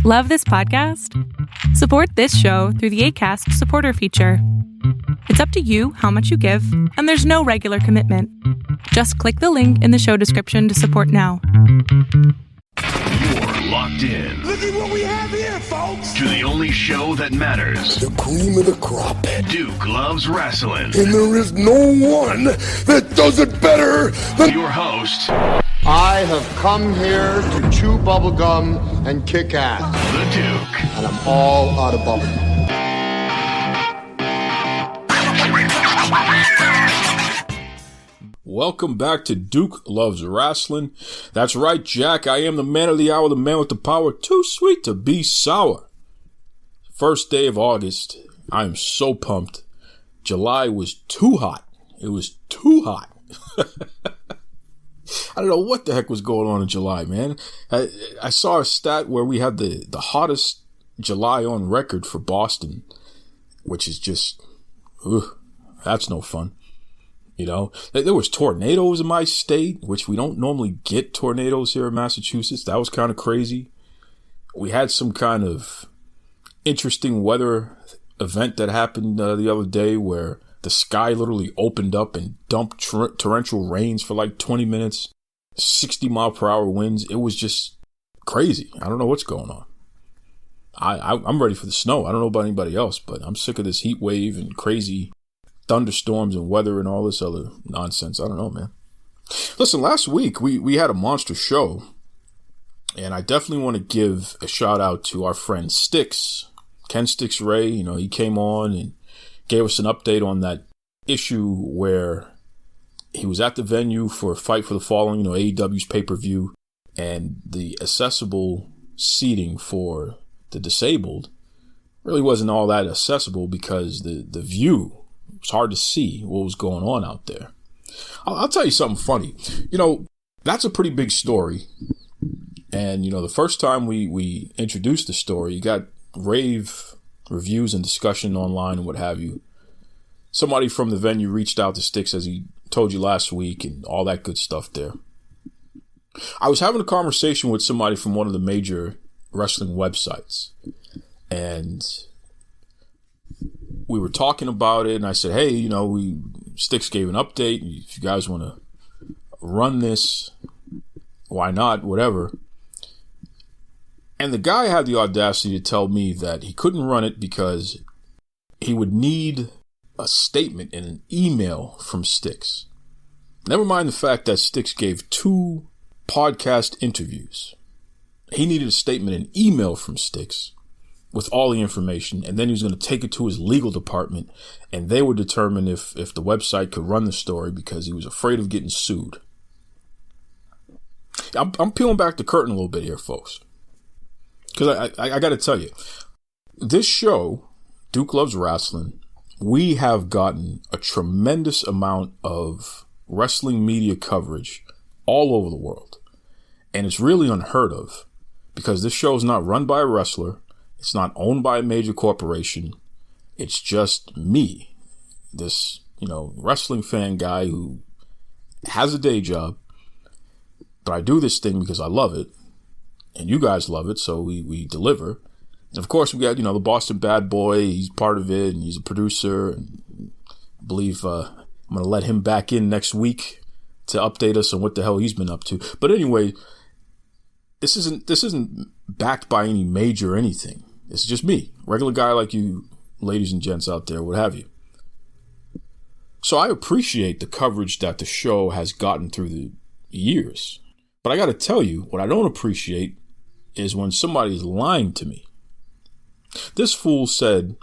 Love this podcast? Support this show through the Acast supporter feature. It's up to you how much you give, and there's no regular commitment. Just click the link in the show description to support now. You're locked in. Look at what we have here, folks. To the only show that matters. The cream of the crop. Duke loves wrestling. And there is no one that does it better than your host. I have come here to chew bubblegum and kick ass. The Duke. And I'm all out of bubblegum. Welcome back to Duke Loves Rasslin. That's right, Jack. I am the man of the hour, the man with the power. Too sweet to be sour. First day of August. I am so pumped. July was too hot. It was too hot. I don't know what the heck was going on in July, man. I saw a stat where we had the hottest July on record for Boston, which is just, that's no fun. You know, there was tornadoes in my state, which we don't normally get tornadoes here in Massachusetts. That was kind of crazy. We had some kind of interesting weather event that happened the other day where the sky literally opened up and dumped torrential rains for like 20 minutes, 60-mile-per-hour winds. It was just crazy. I don't know what's going on. I'm ready for the snow. I don't know about anybody else, but I'm sick of this heat wave and crazy thunderstorms and weather and all this other nonsense. I don't know, man. Listen, last week we had a monster show, and I definitely want to give a shout out to our friend Styx, Ken Styx Ray. You know, he came on and gave us an update on that issue where he was at the venue for Fight for the Fallen, you know, AEW's pay-per-view, and the accessible seating for the disabled really wasn't all that accessible because the view, it was hard to see what was going on out there. I'll tell you something funny. You know, that's a pretty big story. And, you know, the first time we introduced the story, you got rave reviews and discussion online and what have you. Somebody from the venue reached out to Styx, as he told you last week, and all that good stuff there. I was having a conversation with somebody from one of the major wrestling websites, and we were talking about it, and I said, hey, you know, Styx gave an update. If you guys want to run this, why not? Whatever. And the guy had the audacity to tell me that he couldn't run it because he would need a statement in an email from Styx. Never mind the fact that Styx gave 2 podcast interviews. He needed a statement in email from Styx with all the information, and then he was going to take it to his legal department, and they would determine if the website could run the story because he was afraid of getting sued. I'm peeling back the curtain a little bit here, folks, because I got to tell you, this show, Duke Loves Rasslin, we have gotten a tremendous amount of wrestling media coverage all over the world, and it's really unheard of because this show is not run by a wrestler. It's not owned by a major corporation. It's just me, this, you know, wrestling fan guy who has a day job, but I do this thing because I love it, and you guys love it, so we deliver. And of course, we got, you know, the Boston Bad Boy. He's part of it, and he's a producer. And I believe I'm going to let him back in next week to update us on what the hell he's been up to. But anyway, this isn't backed by any major anything. It's just me, regular guy like you, ladies and gents out there, what have you. So I appreciate the coverage that the show has gotten through the years. But I got to tell you, what I don't appreciate is when somebody's lying to me. This fool said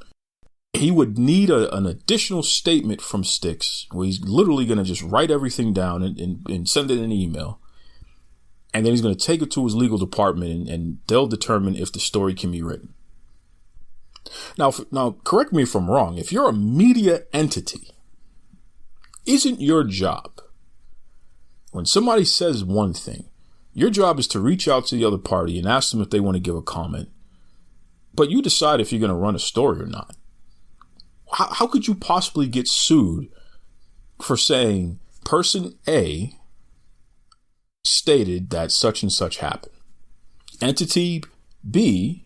he would need an additional statement from Styx, where he's literally going to just write everything down and send it in an email. And then he's going to take it to his legal department, and they'll determine if the story can be written. Now, correct me if I'm wrong. If you're a media entity, isn't your job, when somebody says one thing, your job is to reach out to the other party and ask them if they want to give a comment, but you decide if you're going to run a story or not? How could you possibly get sued for saying person A stated that such and such happened? Entity B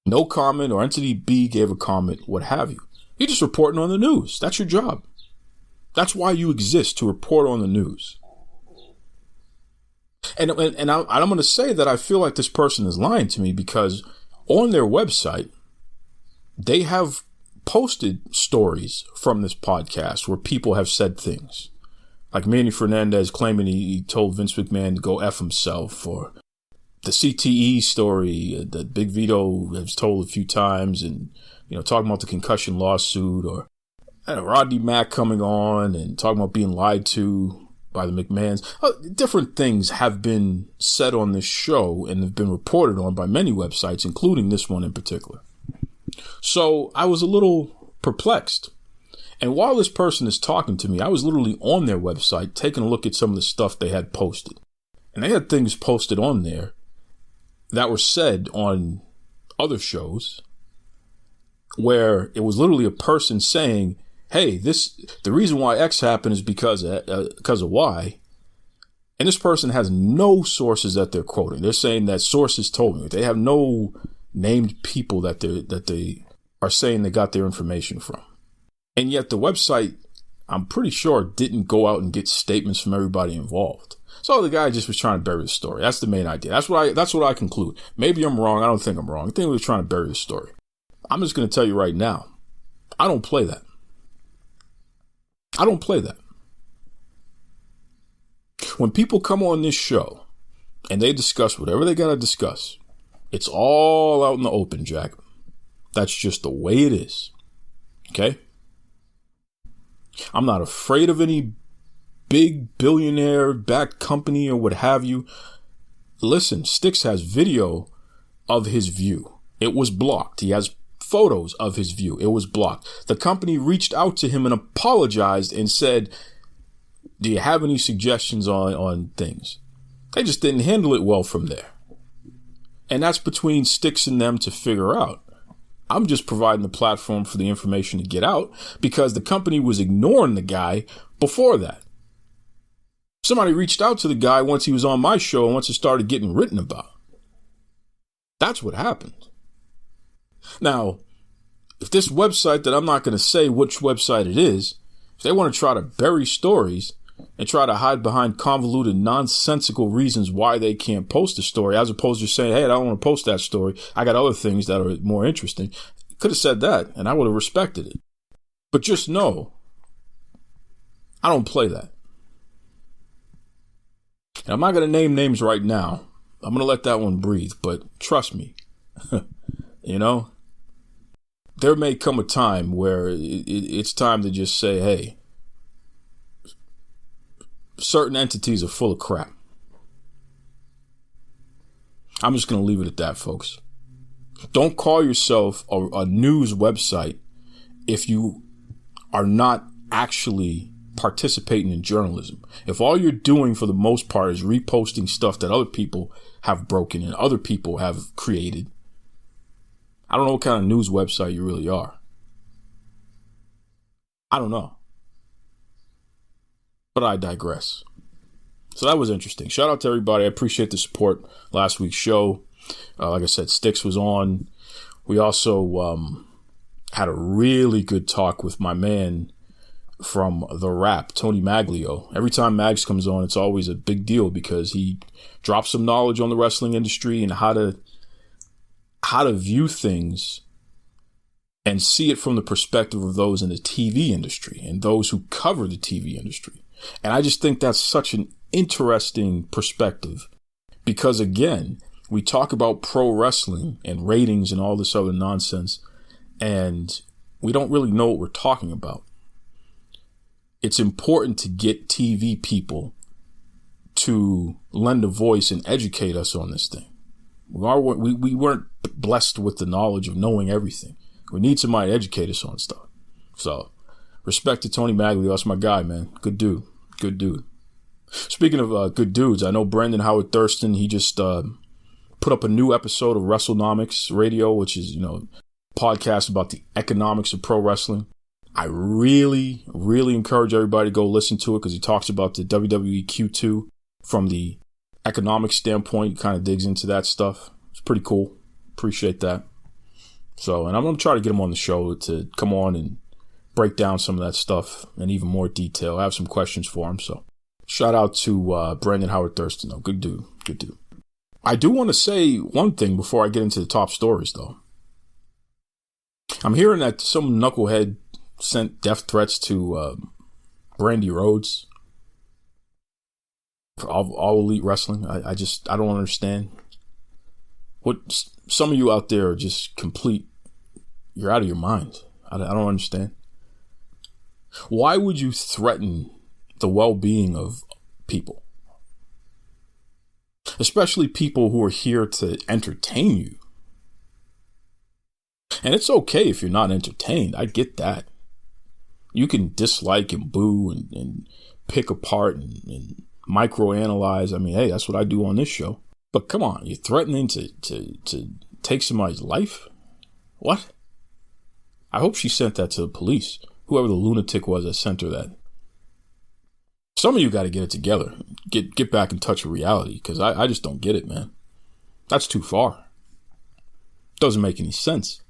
no comment, or entity B gave a comment, what have you. You're just reporting on the news. That's your job. That's why you exist, to report on the news. And I'm going to say that I feel like this person is lying to me, because on their website, they have posted stories from this podcast where people have said things. Like Manny Fernandez claiming he told Vince McMahon to go F himself, or the CTE story that Big Vito has told a few times, and, talking about the concussion lawsuit, or Rodney Mack coming on and talking about being lied to by the McMahons. Different things have been said on this show and have been reported on by many websites, including this one in particular. So I was a little perplexed. And while this person is talking to me, I was literally on their website taking a look at some of the stuff they had posted. And they had things posted on there that were said on other shows where it was literally a person saying, hey, the reason why X happened is because of Y. And this person has no sources that they're quoting. They're saying that sources told me. They have no named people that they are saying they got their information from. And yet the website, I'm pretty sure, didn't go out and get statements from everybody involved. So the guy just was trying to bury the story. That's the main idea. That's what I conclude. Maybe I'm wrong. I don't think I'm wrong. I think he was trying to bury the story. I'm just going to tell you right now, I don't play that. I don't play that. When people come on this show and they discuss whatever they got to discuss, it's all out in the open, Jack. That's just the way it is. Okay? I'm not afraid of any big billionaire-backed company or what have you. Listen, Styx has video of his view. It was blocked. He has photos of his view. It was blocked. The company reached out to him and apologized and said, do you have any suggestions on things? They just didn't handle it well from there. And that's between Styx and them to figure out. I'm just providing the platform for the information to get out because the company was ignoring the guy before that. Somebody reached out to the guy once he was on my show and once it started getting written about. That's what happened. Now, if this website that I'm not going to say which website it is, if they want to try to bury stories and try to hide behind convoluted, nonsensical reasons why they can't post a story, as opposed to saying, hey, I don't want to post that story, I got other things that are more interesting, could have said that and I would have respected it. But just know, I don't play that. And I'm not going to name names right now. I'm going to let that one breathe. But trust me, there may come a time where it's time to just say, hey, certain entities are full of crap. I'm just going to leave it at that, folks. Don't call yourself a news website if you are not actually participating in journalism. If all you're doing for the most part is reposting stuff that other people have broken and other people have created, I don't know what kind of news website you really are. I don't know. But I digress. So that was interesting. Shout out to everybody. I appreciate the support last week's show. Like I said, Styx was on. We also had a really good talk with my man from The Rap, Tony Maglio. Every time Mags comes on, it's always a big deal because he drops some knowledge on the wrestling industry and how to view things and see it from the perspective of those in the TV industry and those who cover the TV industry. And I just think that's such an interesting perspective because, again, we talk about pro wrestling and ratings and all this other nonsense, and we don't really know what we're talking about. It's important to get TV people to lend a voice and educate us on this thing. We weren't blessed with the knowledge of knowing everything. We need somebody to educate us on stuff. So, respect to Tony Maglio. That's my guy, man. Good dude. Good dude. Speaking of good dudes, I know Brandon Howard Thurston, he just put up a new episode of WrestleNomics Radio, which is, podcast about the economics of pro wrestling. I really, really encourage everybody to go listen to it because he talks about the WWE Q2 from the economic standpoint. He kind of digs into that stuff. It's pretty cool. Appreciate that. So, and I'm going to try to get him on the show to come on and break down some of that stuff in even more detail. I have some questions for him. So shout out to Brandon Howard Thurston, though. Good dude. Good dude. I do want to say one thing before I get into the top stories, though. I'm hearing that some knucklehead sent death threats to Brandy Rhodes for all Elite Wrestling. I don't understand. What some of you out there are just you're out of your mind. I don't understand. Why would you threaten the well-being of people? Especially people who are here to entertain you. And it's okay if you're not entertained. I get that. You can dislike and boo and pick apart and microanalyze. I mean, hey, that's what I do on this show. But come on, you're threatening to take somebody's life? What? I hope she sent that to the police. Whoever the lunatic was that sent her that. Some of you got to get it together. Get back in touch with reality, because I just don't get it, man. That's too far. Doesn't make any sense.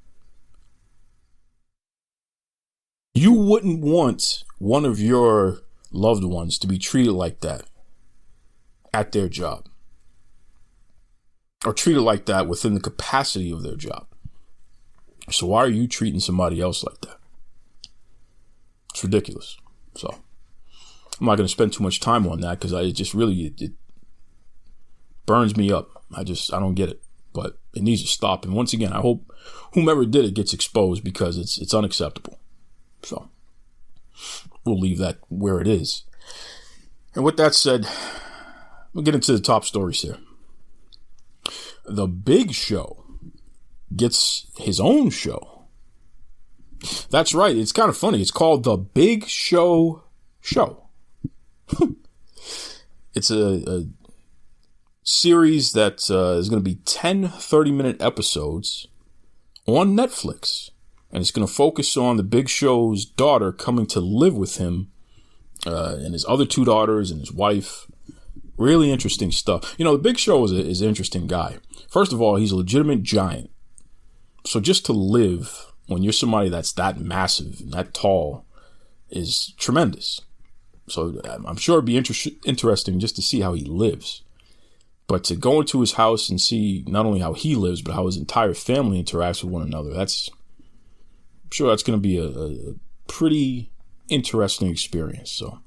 You wouldn't want one of your loved ones to be treated like that at their job, or treated like that within the capacity of their job. So why are you treating somebody else like that? It's ridiculous. So I'm not going to spend too much time on that, because it burns me up. I don't get it, but it needs to stop. And once again, I hope whomever did it gets exposed, because it's unacceptable. So we'll leave that where it is. And with that said, we'll get into the top stories here. The Big Show gets his own show. That's right. It's kind of funny. It's called The Big Show Show. It's a series that is going to be 10 30-minute episodes on Netflix. And it's going to focus on the Big Show's daughter coming to live with him and his other two daughters and his wife. Really interesting stuff. You know, the Big Show is an interesting guy. First of all, he's a legitimate giant. So just to live when you're somebody that's that massive and that tall is tremendous. So I'm sure it'd be interesting just to see how he lives. But to go into his house and see not only how he lives, but how his entire family interacts with one another, I'm sure that's going to be a pretty interesting experience. So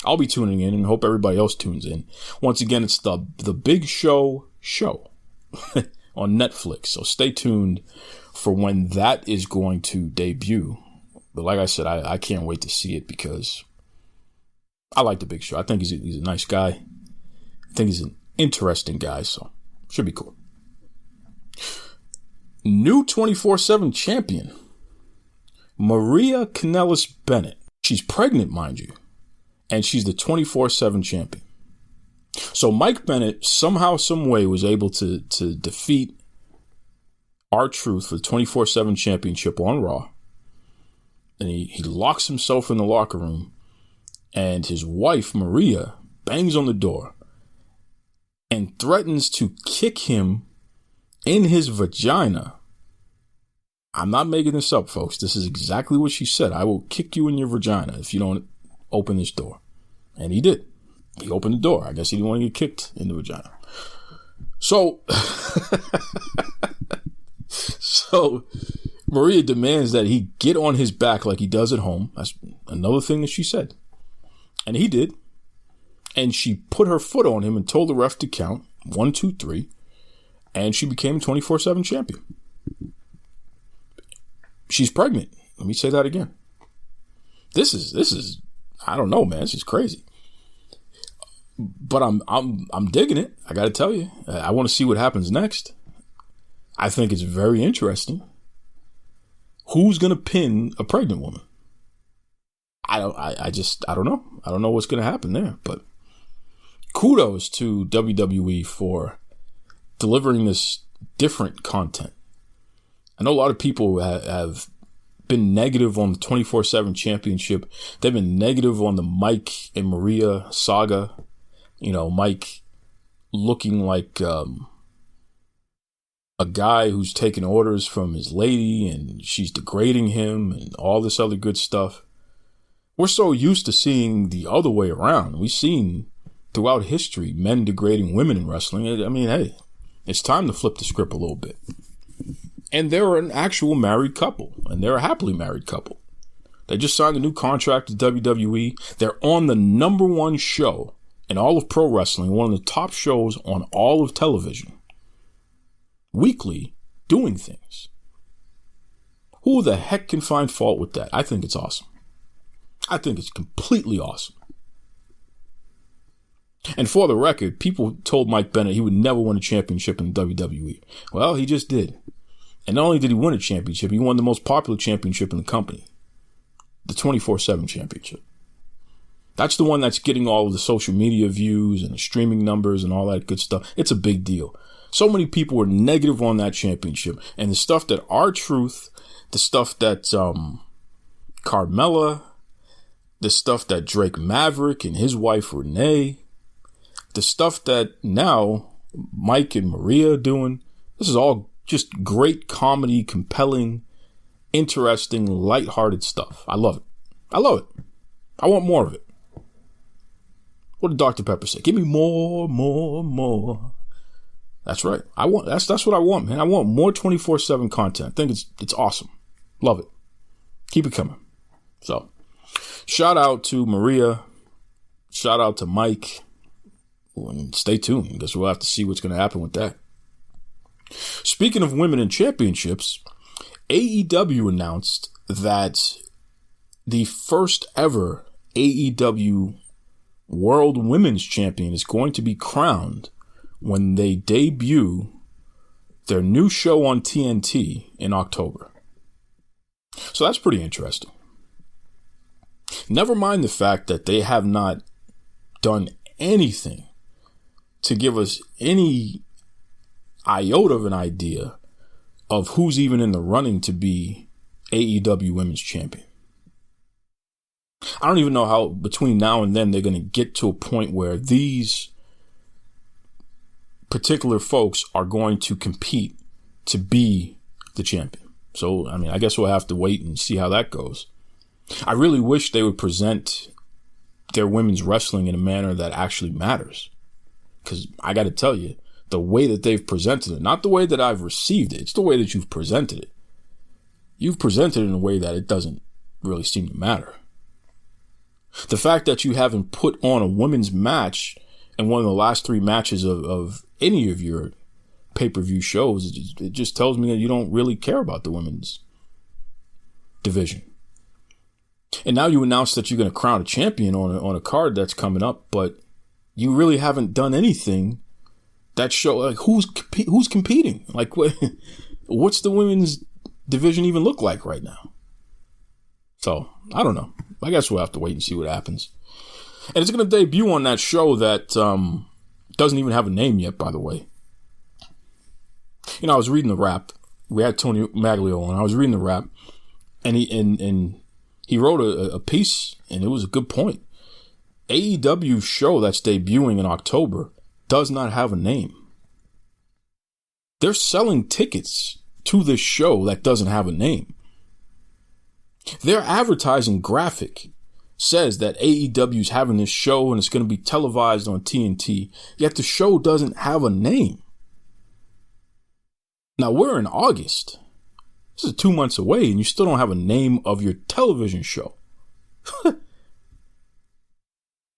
I'll be tuning in and hope everybody else tunes in. Once again, it's the Big Show on Netflix. So stay tuned for when that is going to debut. But like I said, I can't wait to see it, because I like the Big Show. I think he's a nice guy. I think he's an interesting guy. So should be cool. New 24/7 champion, Maria Kanellis Bennett. She's pregnant, mind you, and she's the 24/7 champion. So Mike Bennett somehow, some way was able to defeat R-Truth for the 24/7 championship on Raw. And he locks himself in the locker room, and his wife, Maria, bangs on the door and threatens to kick him in his vagina. I'm not making this up, folks. This is exactly what she said. I will kick you in your vagina if you don't open this door. And he did. He opened the door. I guess he didn't want to get kicked in the vagina. So, Maria demands that he get on his back like he does at home. That's another thing that she said. And he did. And she put her foot on him and told the ref to count 1, 2, 3. And she became 24/7 champion. She's pregnant. Let me say that again. This is I don't know, man. This is crazy. But I'm digging it. I got to tell you. I want to see what happens next. I think it's very interesting. Who's going to pin a pregnant woman? I don't know. I don't know what's going to happen there, but kudos to WWE for delivering this different content. I know a lot of people have been negative on the 24/7 championship. They've been negative on the Mike and Maria saga. You know, Mike looking like a guy who's taking orders from his lady and she's degrading him and all this other good stuff. We're so used to seeing the other way around. We've seen throughout history men degrading women in wrestling. I mean, hey, it's time to flip the script a little bit. And they're an actual married couple, and they're a happily married couple. They just signed a new contract with WWE. They're on the #1 show in all of pro wrestling, one of the top shows on all of television, weekly, doing things. Who the heck can find fault with that? I think it's awesome. I think it's completely awesome. And for the record, people told Mike Bennett he would never win a championship in WWE. Well, he just did. And not only did he win a championship, he won the most popular championship in the company, the 24/7 championship. That's the one that's getting all of the social media views and the streaming numbers and all that good stuff. It's a big deal. So many people were negative on that championship. And the stuff that R-Truth, the stuff that Carmella, the stuff that Drake Maverick and his wife Renee, the stuff that now Mike and Maria are doing, this is all just great comedy, compelling, interesting, lighthearted stuff. I love it. I love it. I want more of it. What did Dr. Pepper say? Give me more, more, more. That's right. That's what I want, man. I want more 24/7 content. I think it's awesome. Love it. Keep it coming. So, shout out to Maria. Shout out to Mike. And stay tuned. I guess we'll have to see what's going to happen with that. Speaking of women in championships, AEW announced that the first ever AEW World Women's Champion is going to be crowned when they debut their new show on TNT in October. So that's pretty interesting. Never mind the fact that they have not done anything to give us any iota of an idea of who's even in the running to be AEW Women's Champion. I don't even know how between now and then they're going to get to a point where these particular folks are going to compete to be the champion. So, I mean, I guess we'll have to wait and see how that goes. I really wish they would present their women's wrestling in a manner that actually matters. Because I got to tell you, the way that they've presented it, not the way that I've received it, it's the way that you've presented it. You've presented it in a way that it doesn't really seem to matter. The fact that you haven't put on a women's match in one of the last 3 matches of any of your pay-per-view shows, it just tells me that you don't really care about the women's division. And now you announce that you're going to crown a champion on a card that's coming up, but you really haven't done anything that show like who's competing. Like what's the women's division even look like right now? So I don't know. I guess we'll have to wait and see what happens. And it's going to debut on that show that doesn't even have a name yet, by the way. You know, I was reading the rap. We had Tony Maglio on. I was reading the rap, and he wrote a piece, and it was a good point. AEW's show that's debuting in October does not have a name. They're selling tickets to this show that doesn't have a name. Their advertising graphic says that AEW's having this show and it's going to be televised on TNT, yet the show doesn't have a name. Now we're in August. This is 2 months away and you still don't have a name of your television show. I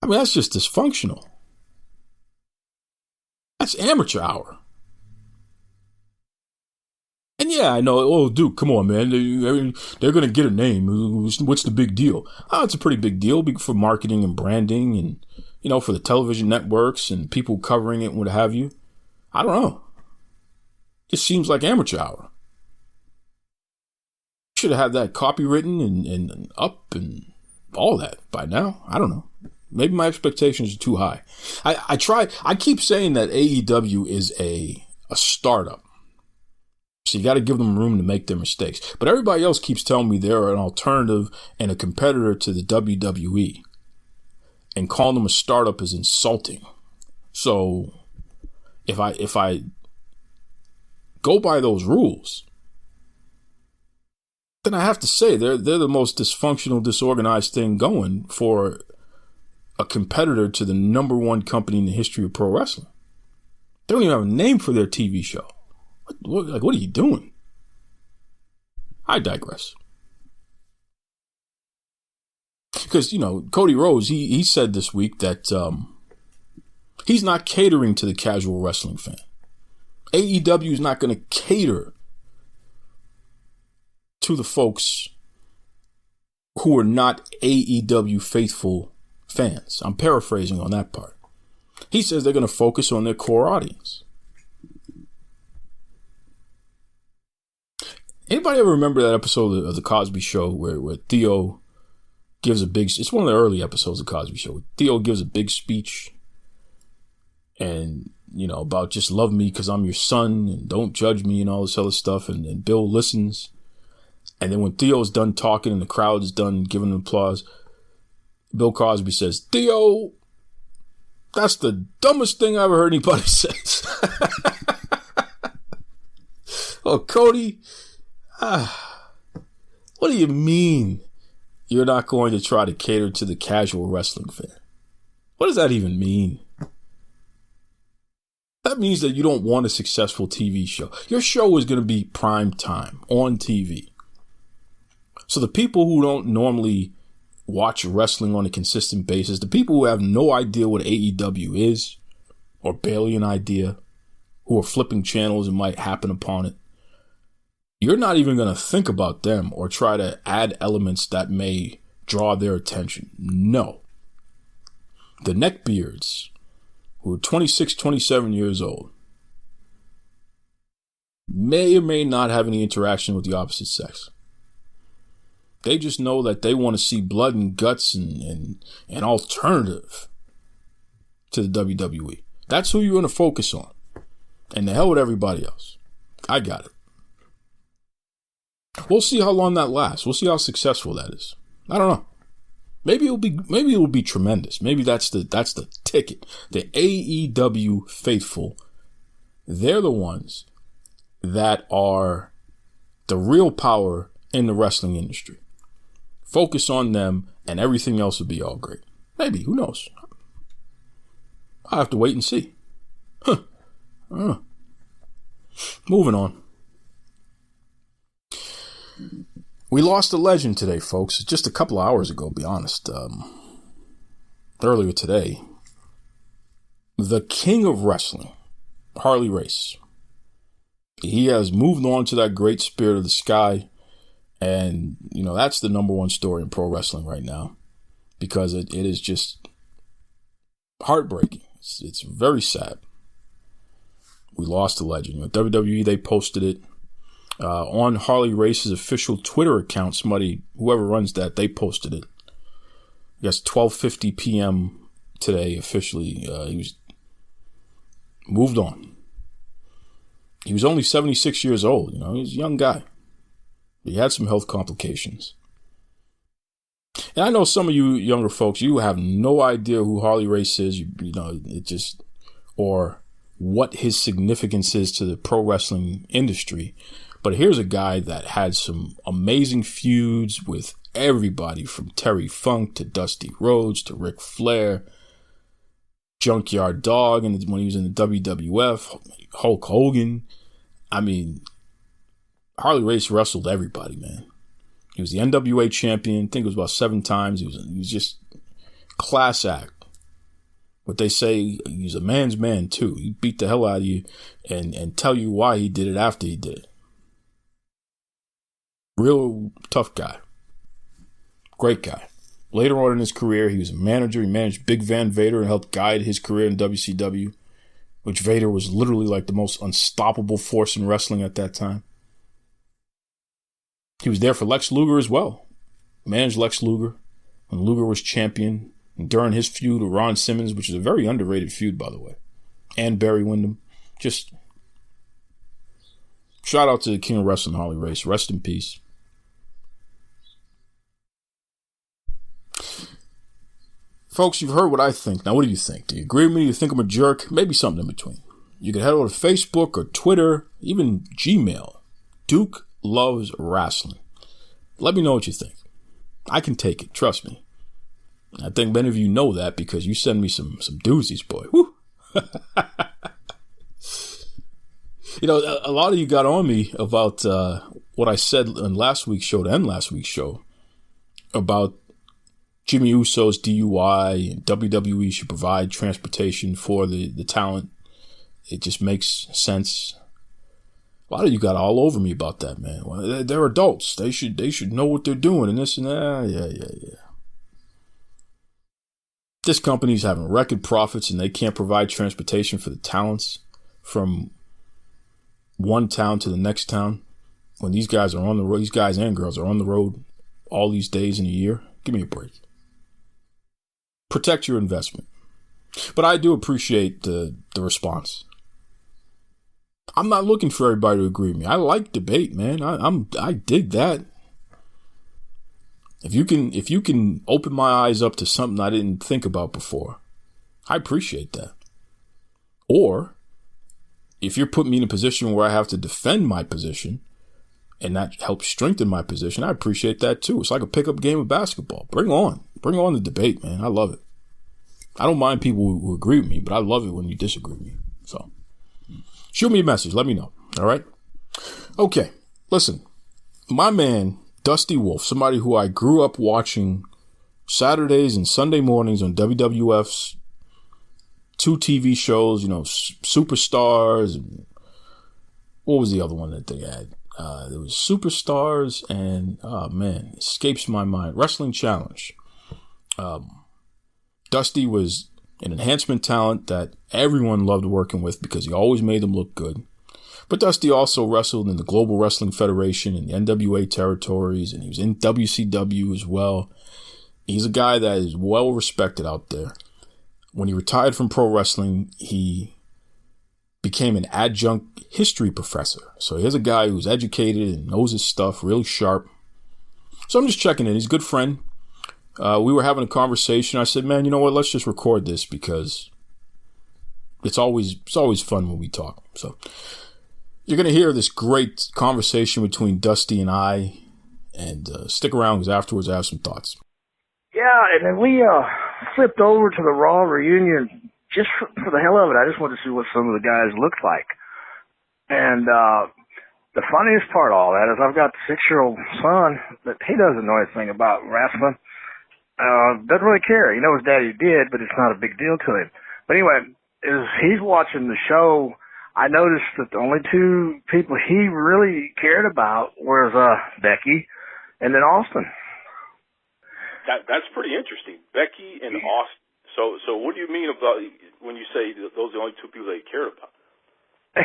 mean, that's just dysfunctional. That's amateur hour. And yeah, I know, oh, dude, come on, man. They're going to get a name. What's the big deal? Oh, it's a pretty big deal for marketing and branding and, you know, for the television networks and people covering it and what have you. I don't know. It seems like amateur hour. Should have had that copywritten and up and all that by now. I don't know. Maybe my expectations are too high. I keep saying that AEW is a startup. So you got to give them room to make their mistakes. But everybody else keeps telling me they're an alternative and a competitor to the WWE. And calling them a startup is insulting. So if I go by those rules, then I have to say they're the most dysfunctional, disorganized thing going for a competitor to the number one company in the history of pro wrestling. They don't even have a name for their TV show. What are you doing? I digress. Because, Cody Rhodes, he said this week that he's not catering to the casual wrestling fan. AEW is not going to cater to the folks who are not AEW faithful fans. I'm paraphrasing on that part. He says they're going to focus on their core audience. Anybody ever remember that episode of The Cosby Show where Theo gives a big... It's one of the early episodes of The Cosby Show. Where Theo gives a big speech and, about just love me because I'm your son and don't judge me and all this other stuff. And Bill listens. And then when Theo's done talking and the crowd is done giving him applause, Bill Cosby says, Theo, that's the dumbest thing I ever heard anybody say. Oh, Cody, what do you mean you're not going to try to cater to the casual wrestling fan? What does that even mean? That means that you don't want a successful TV show. Your show is going to be prime time on TV. So the people who don't normally watch wrestling on a consistent basis, the people who have no idea what AEW is, or barely an idea, who are flipping channels and might happen upon it, you're not even going to think about them or try to add elements that may draw their attention. No. The neckbeards, who are 26, 27 years old, may or may not have any interaction with the opposite sex. They just know that they want to see blood and guts and an alternative to the WWE. That's who you're going to focus on. And the hell with everybody else. I got it. We'll see how long that lasts. We'll see how successful that is. I don't know. Maybe it'll be tremendous. Maybe that's the ticket. The AEW faithful, they're the ones that are the real power in the wrestling industry. Focus on them and everything else will be all great. Maybe, who knows? I'll have to wait and see. Moving on. We lost a legend today, folks. Just a couple of hours ago, be honest. Earlier today. The king of wrestling, Harley Race. He has moved on to that great spirit of the sky. And, that's the number one story in pro wrestling right now. Because it is just heartbreaking. It's very sad. We lost a legend. WWE, they posted it. On Harley Race's official Twitter account, whoever runs that, they posted it. I guess 12:50 p.m. today, officially. He was moved on. He was only 76 years old. He was a young guy. He had some health complications. And I know some of you younger folks, you have no idea who Harley Race is. Or what his significance is to the pro wrestling industry. But here's a guy that had some amazing feuds with everybody from Terry Funk to Dusty Rhodes to Ric Flair, Junkyard Dog, and when he was in the WWF, Hulk Hogan. I mean, Harley Race wrestled everybody, man. He was the NWA champion. I think it was about 7 times. He was just class act. What they say, he's a man's man too. He beat the hell out of you and tell you why he did it after he did it. Real tough guy. Great guy. Later on in his career, he was a manager. He managed Big Van Vader and helped guide his career in WCW, which Vader was literally like the most unstoppable force in wrestling at that time. He was there for Lex Luger as well. Managed Lex Luger when Luger was champion. And during his feud with Ron Simmons, which is a very underrated feud, by the way, and Barry Windham. Just shout out to the king of wrestling, Harley Race. Rest in peace. Folks, you've heard what I think. Now, what do you think? Do you agree with me? Do you think I'm a jerk? Maybe something in between. You can head over to Facebook or Twitter, even Gmail. Duke Loves Rasslin. Let me know what you think. I can take it, trust me. I think many of you know that because you send me some doozies, boy. Woo! You know, a lot of you got on me about what I said in last week's show and last week's show about Jimmy Uso's DUI and WWE should provide transportation for the talent. It just makes sense. A lot of you got all over me about that, man. Well, they're adults. They should know what they're doing and this and that. Yeah. This company's having record profits and they can't provide transportation for the talents from one town to the next town when these guys are on the road. These guys and girls are on the road all these days in a year. Give me a break. Protect your investment. But I do appreciate the response. I'm not looking for everybody to agree with me. I like debate, man. I dig that. If you can open my eyes up to something I didn't think about before, I appreciate that. Or if you're putting me in a position where I have to defend my position and that helps strengthen my position, I appreciate that too. It's like a pickup game of basketball. Bring on the debate, man. I love it. I don't mind people who agree with me, but I love it when you disagree with me. So shoot me a message. Let me know. All right. Okay. Listen, my man, Dusty Wolfe, somebody who I grew up watching Saturdays and Sunday mornings on WWF's 2 TV shows, you know, Superstars. And what was the other one that they had? There was Superstars and, oh man, it escapes my mind. Wrestling Challenge. Dusty was an enhancement talent that everyone loved working with because he always made them look good. But Dusty also wrestled in the Global Wrestling Federation and the NWA territories, and he was in WCW as well. He's a guy that is well respected out there. When he retired from pro wrestling, he became an adjunct history professor. So here's a guy who's educated and knows his stuff, really sharp. So I'm just checking in. He's a good friend. We were having a conversation. I said, man, you know what? Let's just record this because it's always fun when we talk. So you're going to hear this great conversation between Dusty and I, and stick around because afterwards I have some thoughts. Yeah, and then we flipped over to the Raw reunion just for the hell of it. I just wanted to see what some of the guys looked like. And the funniest part of all that is I've got the 6-year-old son that he doesn't know anything about wrestling. Doesn't really care. He knows daddy did, but it's not a big deal to him. But anyway, as he's watching the show, I noticed that the only 2 people he really cared about was Becky and then Austin. That's pretty interesting. Becky and Austin. So what do you mean about when you say those are the only 2 people that he cared about?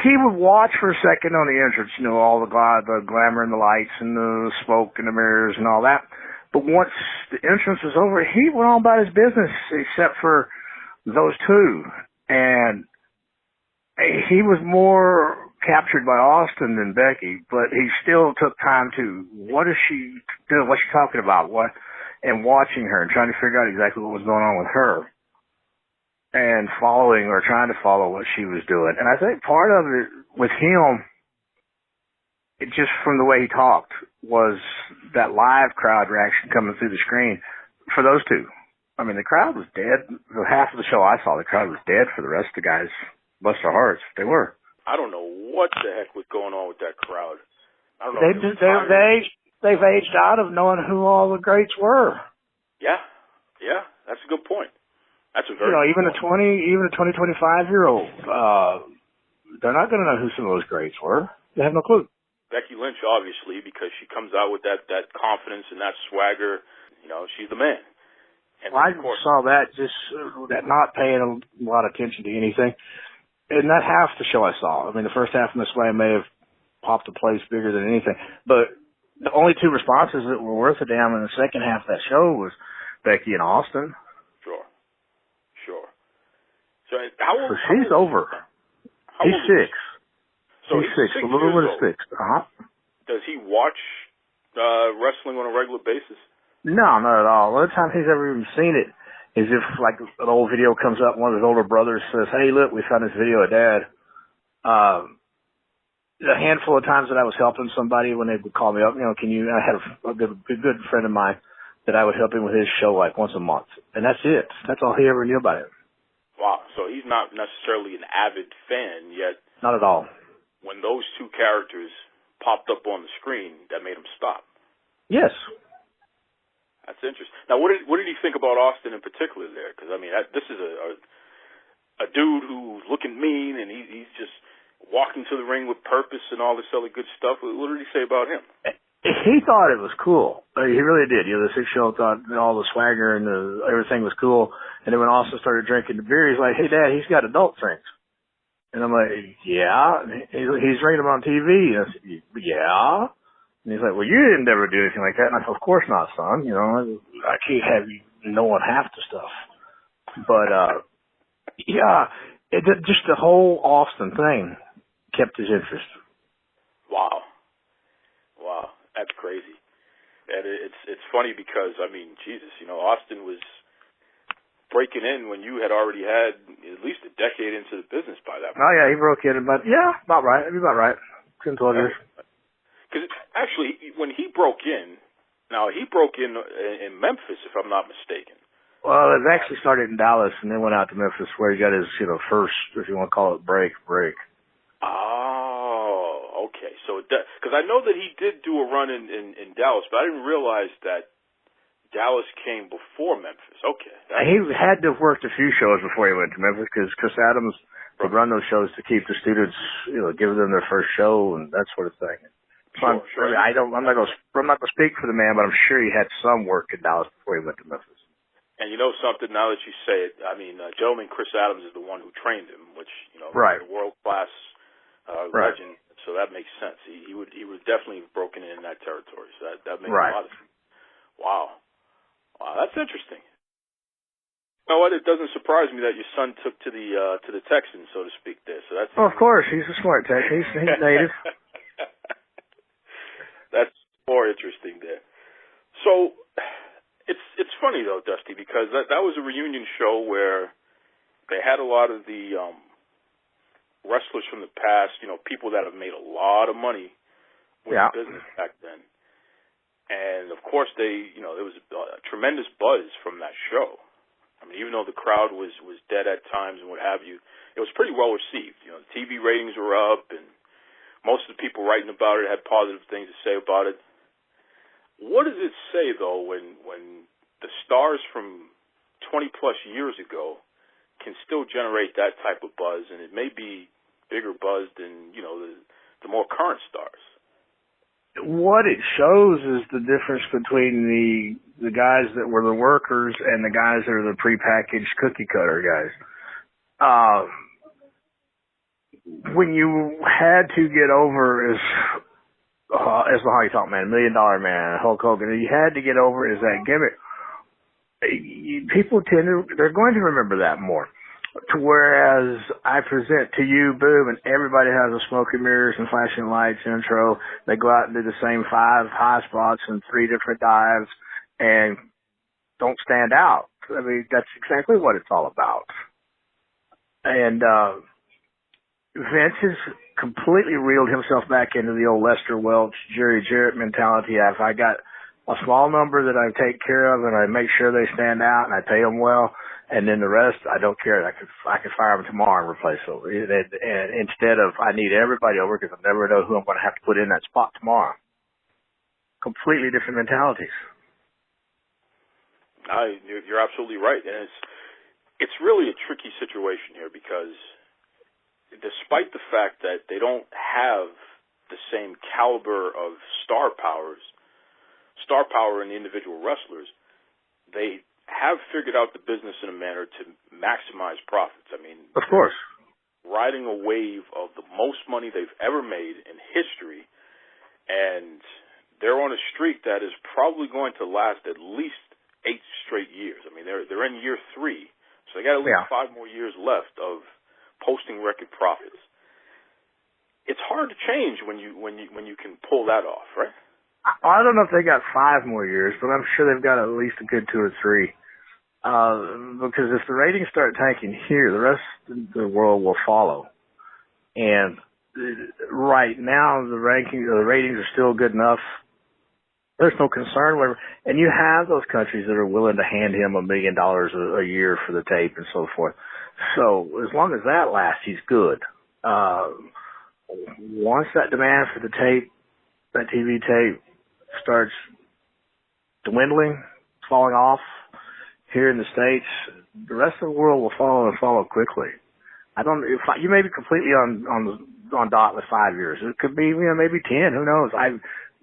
He would watch for a second on the entrance, you know, all the glamour and the lights and the smoke and the mirrors and all that. But once the entrance was over, he went on about his business except for those 2. And he was more captured by Austin than Becky, but he still took time to, what is she doing? What's she talking about? What? And watching her and trying to figure out exactly what was going on with her and following or trying to follow what she was doing. And I think part of it with him, it just from the way he talked, was that live crowd reaction coming through the screen for those 2. I mean, the crowd was dead. The half of the show I saw, the crowd was dead. For the rest of the guys, bless their hearts, they were. I don't know what the heck was going on with that crowd. I don't know. They've aged out of knowing who all the greats were. Yeah, that's a good point. That's a very even a 25-year-old, they're not going to know who some of those greats were. They have no clue. Becky Lynch, obviously, because she comes out with that confidence and that swagger. You know, she's the man. And I saw that that not paying a lot of attention to anything. And that half the show I saw. I mean, the first half in this way may have popped a place bigger than anything. But the only 2 responses that were worth a damn in the second half of that show was Becky and Austin. Sure. So how old? So she's over. He's 6. So he's 6. A little bit of 6. Does he watch wrestling on a regular basis? No, not at all. The only time he's ever even seen it is if, like, an old video comes up, one of his older brothers says, hey, look, we found this video of Dad. A handful of times that I was helping somebody when they would call me up, I had a good friend of mine that I would help him with his show like once a month. And that's it. That's all he ever knew about it. Wow. So he's not necessarily an avid fan yet. Not at all. When those two characters popped up on the screen, that made him stop. Yes. That's interesting. Now, what did he think about Austin in particular there? Because, I mean, this is a dude who's looking mean, and he's just walking to the ring with purpose and all this other good stuff. What did he say about him? He thought it was cool. He really did. The 6-year-old thought all the swagger and everything was cool. And then when Austin started drinking the beer, he's like, "Hey, Dad, he's got adult drinks." And I'm like, "Yeah." He's drinking them on TV. And I said, "Yeah." And he's like, "Well, you didn't ever do anything like that." And I said, "Of course not, son. I can't have you knowing half the stuff." But, just the whole Austin thing kept his interest. Wow. That's crazy. And it's funny because, I mean, Jesus, Austin was breaking in when you had already had at least a decade into the business by that point. Oh, yeah, he broke in about right. That'd be about right. 10, 12 years. Because actually, when he broke in Memphis, if I'm not mistaken. Well, it actually started in Dallas and then went out to Memphis where he got his, first, if you want to call it, break. Oh, okay. So, because I know that he did do a run in Dallas, but I didn't realize that Dallas came before Memphis. Okay. He had to have worked a few shows before he went to Memphis because Chris Adams would run those shows to keep the students, give them their first show and that sort of thing. Sure. I'm not going to speak for the man, but I'm sure he had some work in Dallas before he went to Memphis. And you know something, now that you say it, I mean, gentleman Chris Adams is the one who trained him, which, right. A world-class legend, so that makes sense. He would definitely have broken in that territory, so that makes a lot of sense. Wow, that's interesting. You know what? It doesn't surprise me that your son took to the Texans, so to speak. There, so that's. Well, of course, he's a smart Texan. He's native. That's more interesting there. So it's funny though, Dusty, because that was a reunion show where they had a lot of the wrestlers from the past, people that have made a lot of money with the business back then. And of course there was a tremendous buzz from that show. I mean, even though the crowd was dead at times and what have you, it was pretty well received. The TV ratings were up and most of the people writing about it had positive things to say about it. What does it say, though, when the stars from 20 plus years ago can still generate that type of buzz, and it may be bigger buzz than the more current stars? What it shows is the difference between the guys that were the workers and the guys that are the prepackaged cookie cutter guys. When you had to get over as the Honky Tonk Man, $1 Million Man, Hulk Hogan, you had to get over as that gimmick. People they're going to remember that more. Whereas I present to you, boom, and everybody has a smoke and mirrors and flashing lights intro. They go out and do the same 5 high spots and 3 different dives and don't stand out. I mean, that's exactly what it's all about. And, Vince has completely reeled himself back into the old Lester Welch, Jerry Jarrett mentality. If I got a small number that I take care of and I make sure they stand out and I pay them well, and then the rest, I don't care. I could fire them tomorrow and replace them. And instead of, I need everybody over because I never know who I'm going to have to put in that spot tomorrow. Completely different mentalities. You're absolutely right. And it's really a tricky situation here because despite the fact that they don't have the same caliber of star power in the individual wrestlers, they have figured out the business in a manner to maximize profits. I mean, of course, riding a wave of the most money they've ever made in history, and they're on a streak that is probably going to last at least 8 straight years. I mean, they're in year 3, so they got at least 5 more years left of posting record profits. It's hard to change when you can pull that off, right? I don't know if they got 5 more years, but I'm sure they've got at least a good 2 or 3. Because if the ratings start tanking here, the rest of the world will follow. And right now, the ratings are still good enough. There's no concern where, and you have those countries that are willing to hand him $1 million a year for the tape and so forth. So as long as that lasts, he's good. Once that demand for the tape, that TV tape starts dwindling, falling off here in the States, the rest of the world will follow quickly. You may be completely on dot with 5 years. It could be, maybe 10, who knows?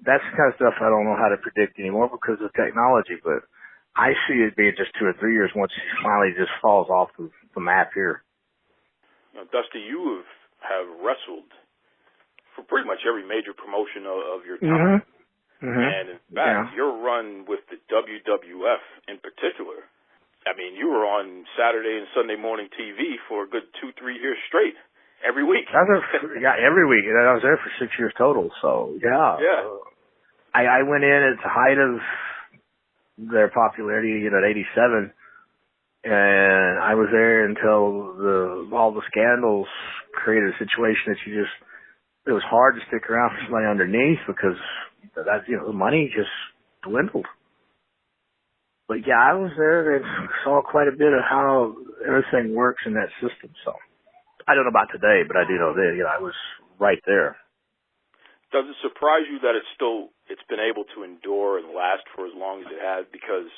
That's the kind of stuff I don't know how to predict anymore because of technology, but I see it being just 2 or 3 years once he finally just falls off the map here. Now, Dusty, you have wrestled for pretty much every major promotion of your time. Mm-hmm. Mm-hmm. And in fact, your run with the WWF in particular, I mean, you were on Saturday and Sunday morning TV for a good 2-3 years straight, every week. Every week. And I was there for 6 years total, so yeah. I went in at the height of their popularity, at 87, and I was there until all the scandals created a situation that it was hard to stick around for somebody underneath because the money just dwindled. But yeah, I was there and saw quite a bit of how everything works in that system. So I don't know about today, but I do know that I was right there. Does it surprise you that it's been able to endure and last for as long as it has? Because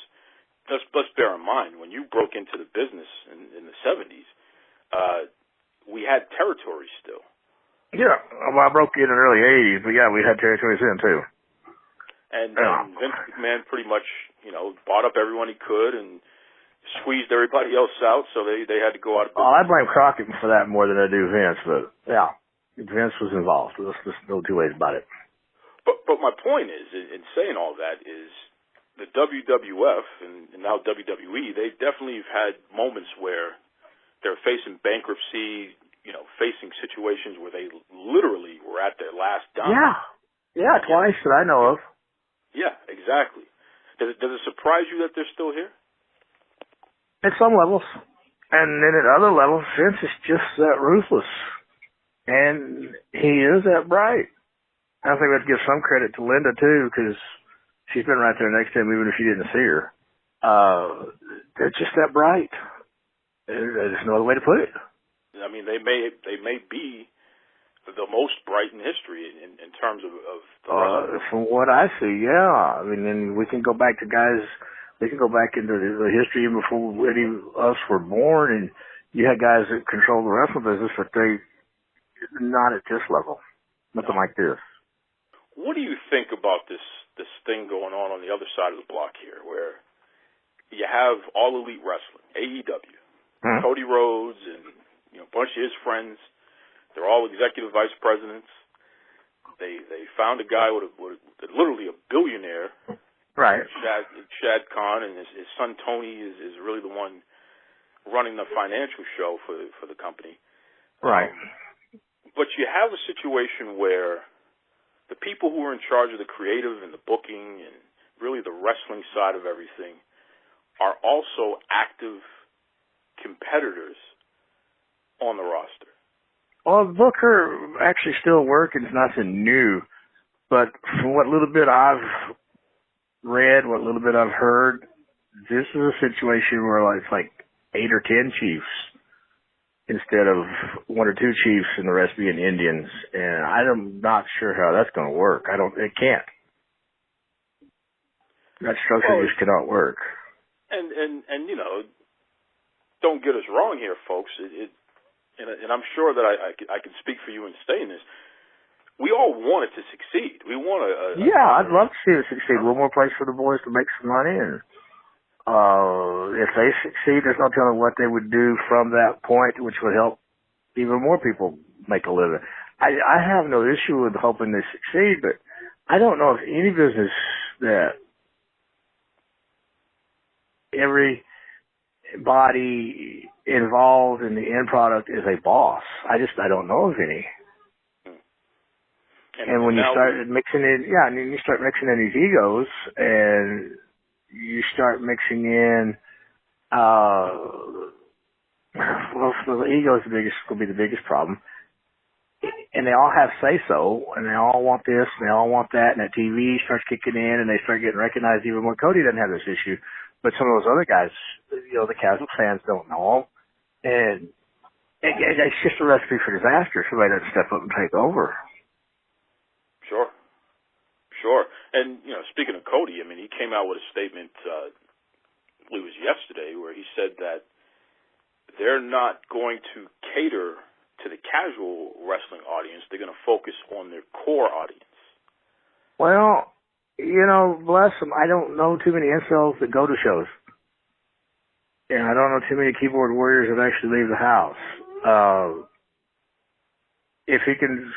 let's bear in mind, when you broke into the business in the 70s, we had territories still. Yeah, well, I broke in the early 80s, but yeah, we had territories then too. And Vince McMahon pretty much, bought up everyone he could and squeezed everybody else out, so they had to go out of business. I blame Crockett for that more than I do Vince, but yeah, Vince was involved. There's no two ways about it. But my point is, in saying all that, is the WWF and now WWE, they definitely have had moments where they're facing bankruptcy, facing situations where they literally were at their last dime. Yeah, twice that I know of. Yeah, exactly. Does it surprise you that they're still here? At some levels. And then at other levels, Vince is just that ruthless. And he is that bright. I think we have to give some credit to Linda, too, because she's been right there next to him even if you didn't see her. They're just that bright. There's no other way to put it. I mean, they may be the most bright in history in terms of from what I see, yeah. I mean, and we can go back to guys. We can go back into the history even before any of us were born, and you had guys that controlled the wrestling business, but they not at this level, nothing like this. What do you think about this thing going on the other side of the block here, where you have All Elite Wrestling, AEW, Cody Rhodes, and a bunch of his friends? They're all executive vice presidents. They found a guy with literally a billionaire, right? Shad Khan, and his son Tony is really the one running the financial show for the company, right? But you have a situation where the people who are in charge of the creative and the booking and really the wrestling side of everything are also active competitors on the roster. Well, Booker actually still working. It's nothing new. But from what little bit I've read, what little bit I've heard, this is a situation where it's like 8 or 10 chiefs instead of 1 or 2 chiefs and the rest being Indians. And I'm not sure how that's going to work. It can't. That structure just cannot work. And don't get us wrong here, folks. And I'm sure that I can speak for you in saying this. We all want it to succeed. We want I'd love to see it succeed. One more place for the boys to make some money. And if they succeed, there's no telling what they would do from that point, which would help even more people make a living. I have no issue with hoping they succeed, but I don't know if any business that every body involved in the end product is a boss. I don't know of any. And when you start mixing in, and then you start mixing in these egos, and you start mixing in, the ego will be the biggest problem. and they all have say-so, and they all want this, and they all want that, and that TV starts kicking in, and they start getting recognized even more. Cody doesn't have this issue, but some of those other guys, the casual fans don't know him, and it's just a recipe for disaster. Somebody doesn't step up and take over. Sure. And, speaking of Cody, I mean, he came out with a statement, I believe it was yesterday, where he said that they're not going to cater to the casual wrestling audience. They're going to focus on their core audience. Well, bless them. I don't know too many incels that go to shows. And I don't know too many keyboard warriors that actually leave the house. If he can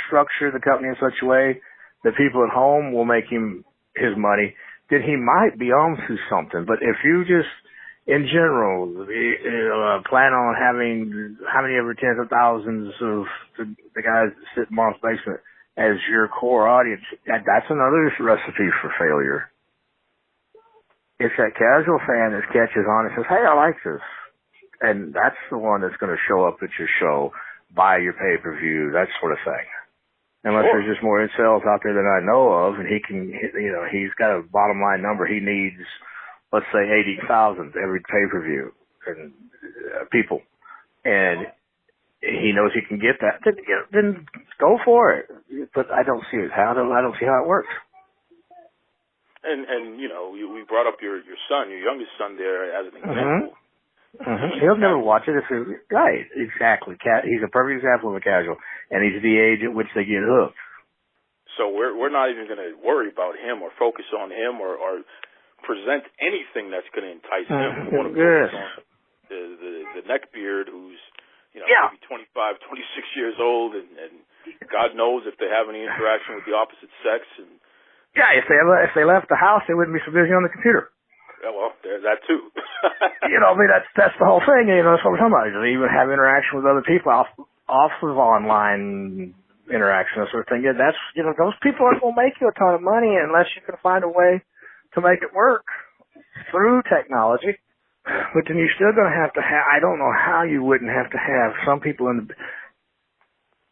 structure the company in such a way that people at home will make him his money, then he might be on to something. But if you just, in general, plan on having how many ever tens of thousands of the guys that sit in Mom's Basement as your core audience, that's another recipe for failure. It's that casual fan that catches on and says, hey, I like this. And that's the one that's going to show up at your show, buy your pay-per-view, that sort of thing. Unless there's just more incels out there than I know of, and he can, he's got a bottom line number. He needs, let's say, 80,000 every pay-per-view and people, and he knows he can get that. Then go for it. But I don't see it. I don't see how it works. And we brought up your son, your youngest son, there as an example. Mm-hmm. He'll never watch it right. Exactly. He's a perfect example of a casual, and he's the age at which they get hooked. So we're not even going to worry about him or focus on him or present anything that's going to entice him. We want to focus on the neckbeard who's maybe 25, 26 years old, and God knows if they have any interaction with the opposite sex. And if they left the house, they wouldn't be so busy on the computer. Yeah, well, there's that too. That's the whole thing. That's what we're talking about. They even have interaction with other people off of online interaction, that sort of thing. Yeah, that's those people aren't going to make you a ton of money unless you can find a way to make it work through technology. But then you're still going to have. I don't know how you wouldn't have to have some people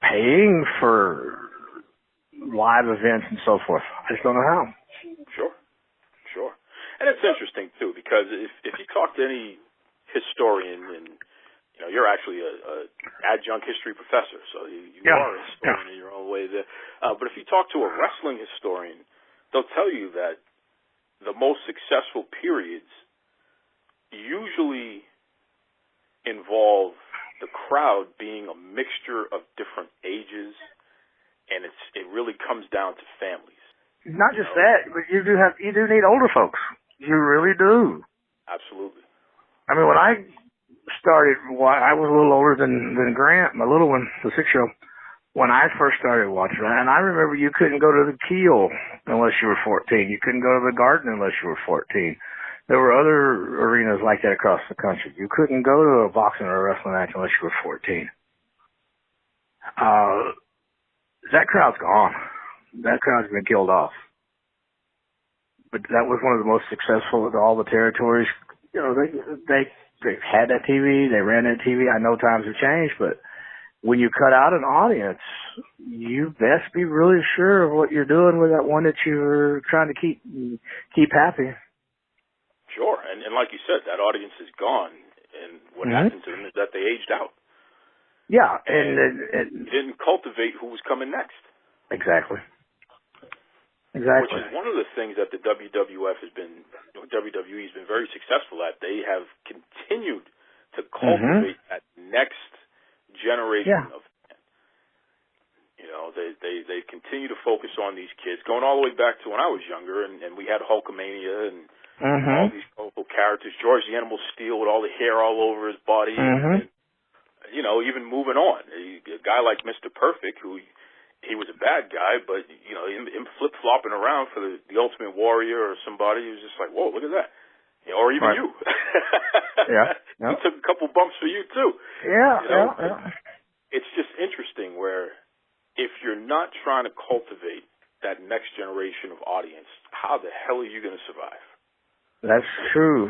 paying for live events and so forth. I just don't know how. Sure. And it's interesting, too, because if you talk to any historian, and, you're actually a adjunct history professor, so you are a historian in your own way there. But if you talk to a wrestling historian, they'll tell you that the most successful periods usually involve the crowd being a mixture of different ages, and it really comes down to families. Not just that, but you do need older folks. You really do. Absolutely. I mean, when I started, I was a little older than Grant, my little one, the 6-year-old, when I first started watching. And I remember you couldn't go to the Keel unless you were 14. You couldn't go to the Garden unless you were 14. There were other arenas like that across the country. You couldn't go to a boxing or a wrestling match unless you were 14. That crowd's gone. That crowd's been killed off. But that was one of the most successful of all the territories. They had that TV, they ran that TV. I know times have changed, but when you cut out an audience, you best be really sure of what you're doing with that one that you're trying to keep happy. Sure, and like you said, that audience is gone, and what happened to them is that they aged out. Yeah, and didn't cultivate who was coming next. Exactly. Which is one of the things that the WWE has been very successful at. They have continued to cultivate that next generation of fans. They continue to focus on these kids, going all the way back to when I was younger, and we had Hulkamania and all these colorful characters. George the Animal Steel with all the hair all over his body. And, even moving on, a guy like Mr. Perfect, who he was a bad guy, but him flip-flopping around for the Ultimate Warrior or somebody, he was just like, whoa, look at that. Or even you. He took a couple bumps for you too. It's just interesting where if you're not trying to cultivate that next generation of audience, how the hell are you going to survive? That's true.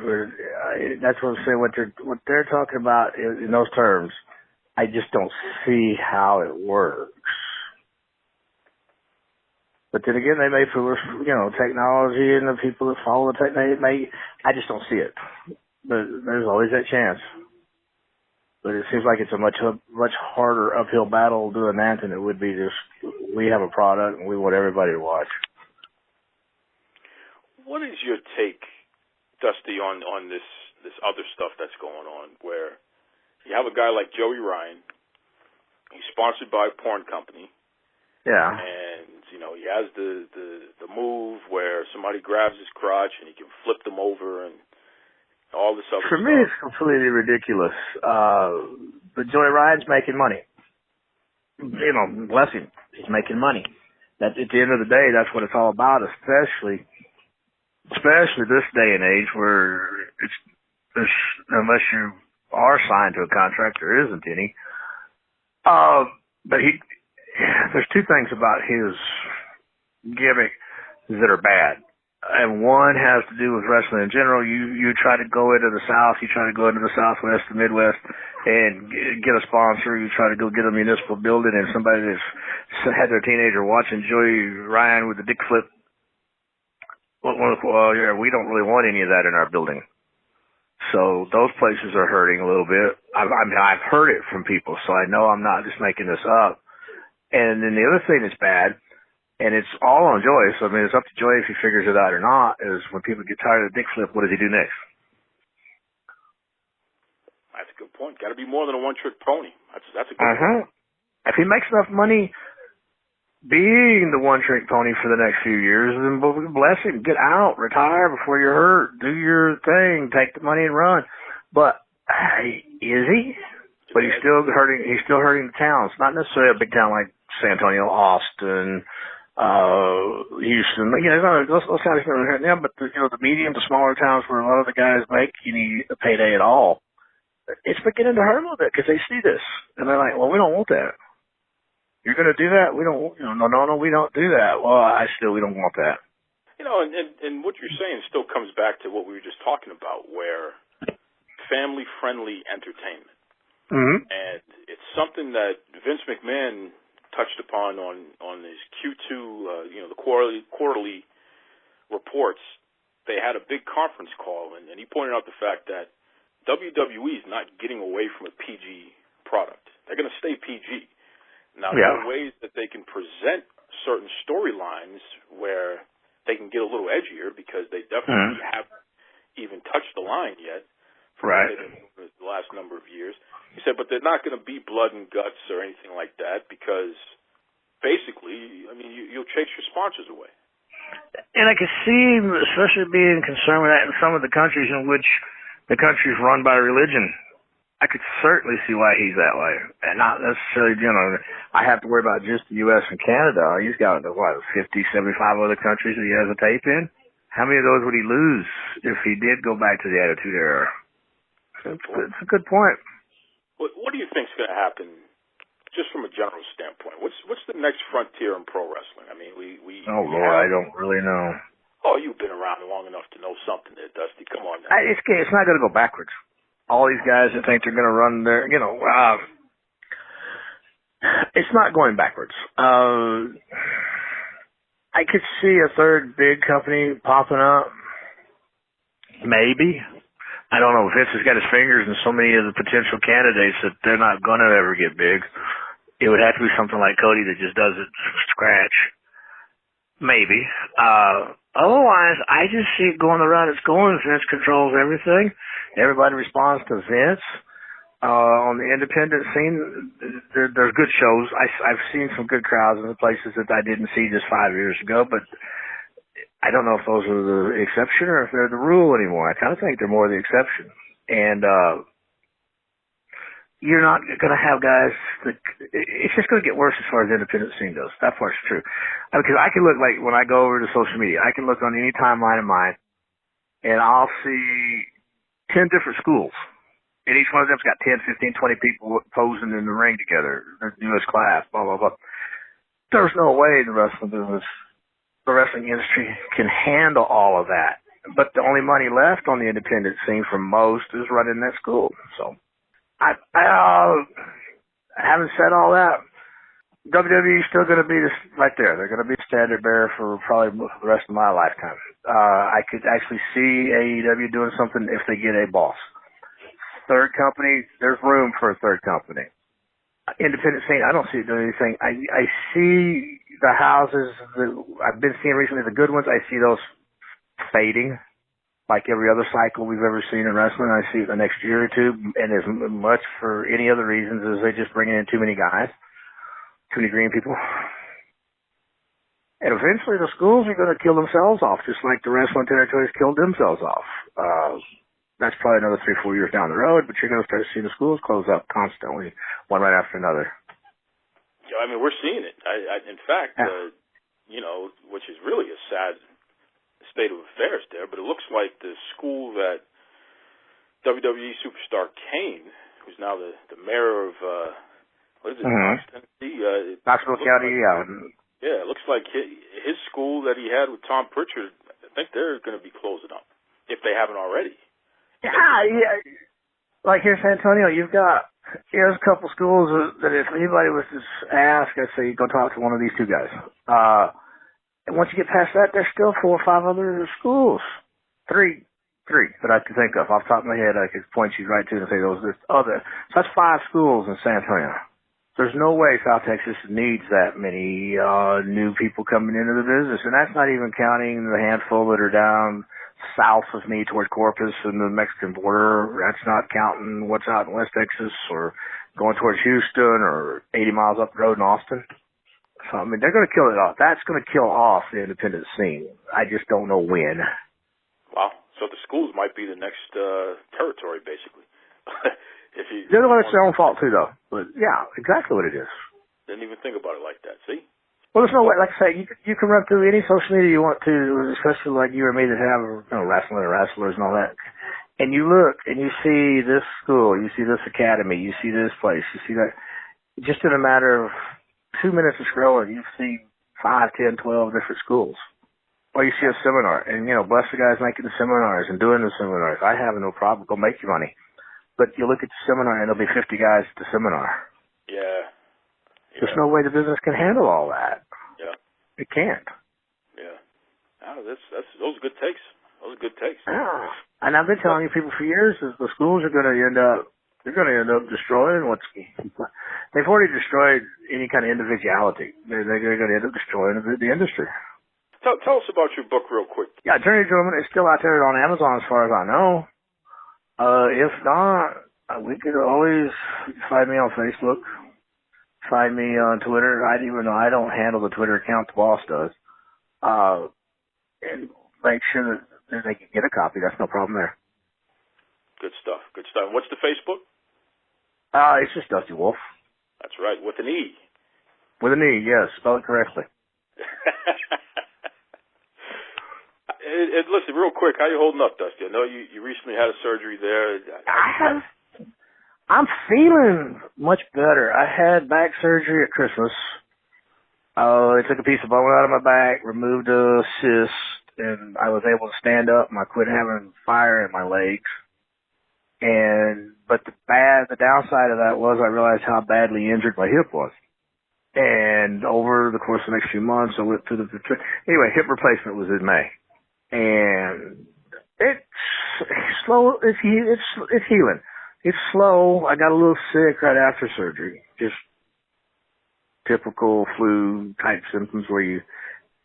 That's what I'm saying. What they're talking about in those terms I just don't see how it works. But then again, they may foolish, technology and the people that follow the technology. I just don't see it. But there's always that chance. But it seems like it's a much harder uphill battle doing that than it would be just we have a product and we want everybody to watch. What is your take, Dusty, on this other stuff that's going on, where you have a guy like Joey Ryan, he's sponsored by a porn company, and he has the move where somebody grabs his crotch and he can flip them over and all this other stuff. For me, it's completely ridiculous. But Joey Ryan's making money. Bless him, he's making money. That at the end of the day, that's what it's all about, especially this day and age where unless you are signed to a contract, there isn't any. But there's two things about his gimmick that are bad. And one has to do with wrestling in general. You try to go into the South, you try to go into the Southwest, the Midwest, and get a sponsor. You try to go get a municipal building, and somebody that's had their teenager watching Joey Ryan with the dick flip. Well, we don't really want any of that in our building. So those places are hurting a little bit. I've heard it from people, so I know I'm not just making this up. And then the other thing that's bad, and it's all on Joey, so I mean, it's up to Joey if he figures it out or not, is when people get tired of the dick flip, what does he do next? That's a good point. Got to be more than a one-trick pony. That's a good point. If he makes enough money being the one-trick pony for the next few years, then bless him. Get out, retire before you're hurt, do your thing, take the money and run. But is he? But he's still hurting. He's still hurting the towns. Not necessarily a big town like San Antonio, Austin, Houston. Those towns are hurting them. But the medium to smaller towns where a lot of the guys make any payday at all, it's beginning to hurt a little bit because they see this and they're like, well, we don't want that. You're going to do that? We don't, no, we don't do that. Well, we don't want that. And what you're saying still comes back to what we were just talking about, where family-friendly entertainment. Mm-hmm. And it's something that Vince McMahon touched upon on his Q2, the quarterly reports. They had a big conference call, and he pointed out the fact that WWE is not getting away from a PG product. They're going to stay PG. Now, there are ways that they can present certain storylines where they can get a little edgier because they definitely haven't even touched the line yet for the last number of years. He said, but they're not going to be blood and guts or anything like that because basically, I mean, you'll chase your sponsors away. And I can see, especially being concerned with that in some of the countries in which the country's run by religion. I could certainly see why he's that way. And not necessarily, I have to worry about just the U.S. and Canada. He's got, 50, 75 other countries that he has a tape in. How many of those would he lose if he did go back to the Attitude Era? It's a good point. What do you think is going to happen, just from a general standpoint? What's the next frontier in pro wrestling? I mean, I don't really know. Oh, you've been around long enough to know something there, Dusty. Come on now. It's not going to go backwards. All these guys that think they're going to run their, it's not going backwards. I could see a third big company popping up. Maybe. I don't know. Vince has got his fingers in so many of the potential candidates that they're not going to ever get big. It would have to be something like Cody that just does it from scratch. Maybe. Otherwise, I just see it going the route it's going. Vince controls everything. Everybody responds to Vince. On the independent scene, there's good shows. I've seen some good crowds in the places that I didn't see just 5 years ago, but I don't know if those are the exception or if they're the rule anymore. I kind of think they're more the exception. And you're not going to have guys that it's just going to get worse as far as the independent scene goes. That part's true. Because I can look, like when I go over to social media, I can look on any timeline of mine and I'll see 10 different schools. And each one of them's got 10, 15, 20 people posing in the ring together. The newest class, blah, blah, blah. There's no way the wrestling business, the wrestling industry can handle all of that. But the only money left on the independent scene for most is running that school. So having said all that, WWE is still going to be this right there. They're going to be a standard bearer for probably the rest of my lifetime. I could actually see AEW doing something if they get a boss. Third company, there's room for a third company. Independent scene, I don't see it doing anything. I see the houses that I've been seeing recently, the good ones, I see those fading like every other cycle we've ever seen in wrestling. I see it the next year or two, and as much for any other reasons as they just bringing in too many guys. Too many green people. And eventually the schools are going to kill themselves off, just like the wrestling territories killed themselves off. That's probably another 3-4 years down the road, but you're going to start seeing the schools close up constantly, one right after another. Yeah, I mean, we're seeing it. In fact, which is really a sad state of affairs there, but it looks like the school that WWE superstar Kane, who's now the mayor of what is it? Tennessee. Knoxville County, Yeah, it looks like his school that he had with Tom Pritchard, I think they're going to be closing up, if they haven't already. Yeah. Like here in San Antonio, there's a couple schools that if anybody was to ask, I'd say go talk to one of these two guys. And once you get past that, there's still 4 or 5 other schools. Three that I can think of. Off the top of my head, I could point you right to and say those. There's other. So that's 5 schools in San Antonio. There's no way South Texas needs that many new people coming into the business. And that's not even counting the handful that are down south of me toward Corpus and the Mexican border. That's not counting what's out in West Texas or going towards Houston or 80 miles up the road in Austin. So, I mean, they're going to kill it off. That's going to kill off the independent scene. I just don't know when. Wow. So the schools might be the next territory, basically. They're going to it's their own fault, too, though. But, yeah, exactly what it is. Didn't even think about it like that. See? Well, there's no way. Like I say, you can run through any social media you want to, especially like you or me that have wrestling and wrestlers and all that. And you look and you see this school, you see this academy, you see this place, you see that. Just in a matter of 2 minutes of scrolling, you see 5, 10, 12 different schools. Or you see a seminar, and, bless the guys making the seminars and doing the seminars. I have no problem. Go make your money. But you look at the seminar, and there'll be 50 guys at the seminar. Yeah. There's no way the business can handle all that. Yeah. It can't. Yeah. Oh, those are good takes. Those are good takes. Yeah. And I've been telling you people for years is the schools are going to end up, they're going to end up destroying they've already destroyed any kind of individuality. They're going to end up destroying the industry. Tell us about your book real quick. Yeah, Attorney German is still out there on Amazon as far as I know. If not, we could always find me on Facebook, find me on Twitter. I don't handle the Twitter account, the boss does. And make sure that they can get a copy. That's no problem there. Good stuff. Good stuff. What's the Facebook? It's just Dusty Wolfe. That's right, with an E. With an E, yes. Spell it correctly. Listen, real quick, how you holding up, Dusty? I know you recently had a surgery there. I'm feeling much better. I had back surgery at Christmas. They took a piece of bone out of my back, removed a cyst, and I was able to stand up and I quit having fire in my legs. But the downside of that was I realized how badly injured my hip was. And over the course of the next few months, I went through anyway, hip replacement was in May. And it's slow, it's healing. It's slow. I got a little sick right after surgery. Just typical flu type symptoms where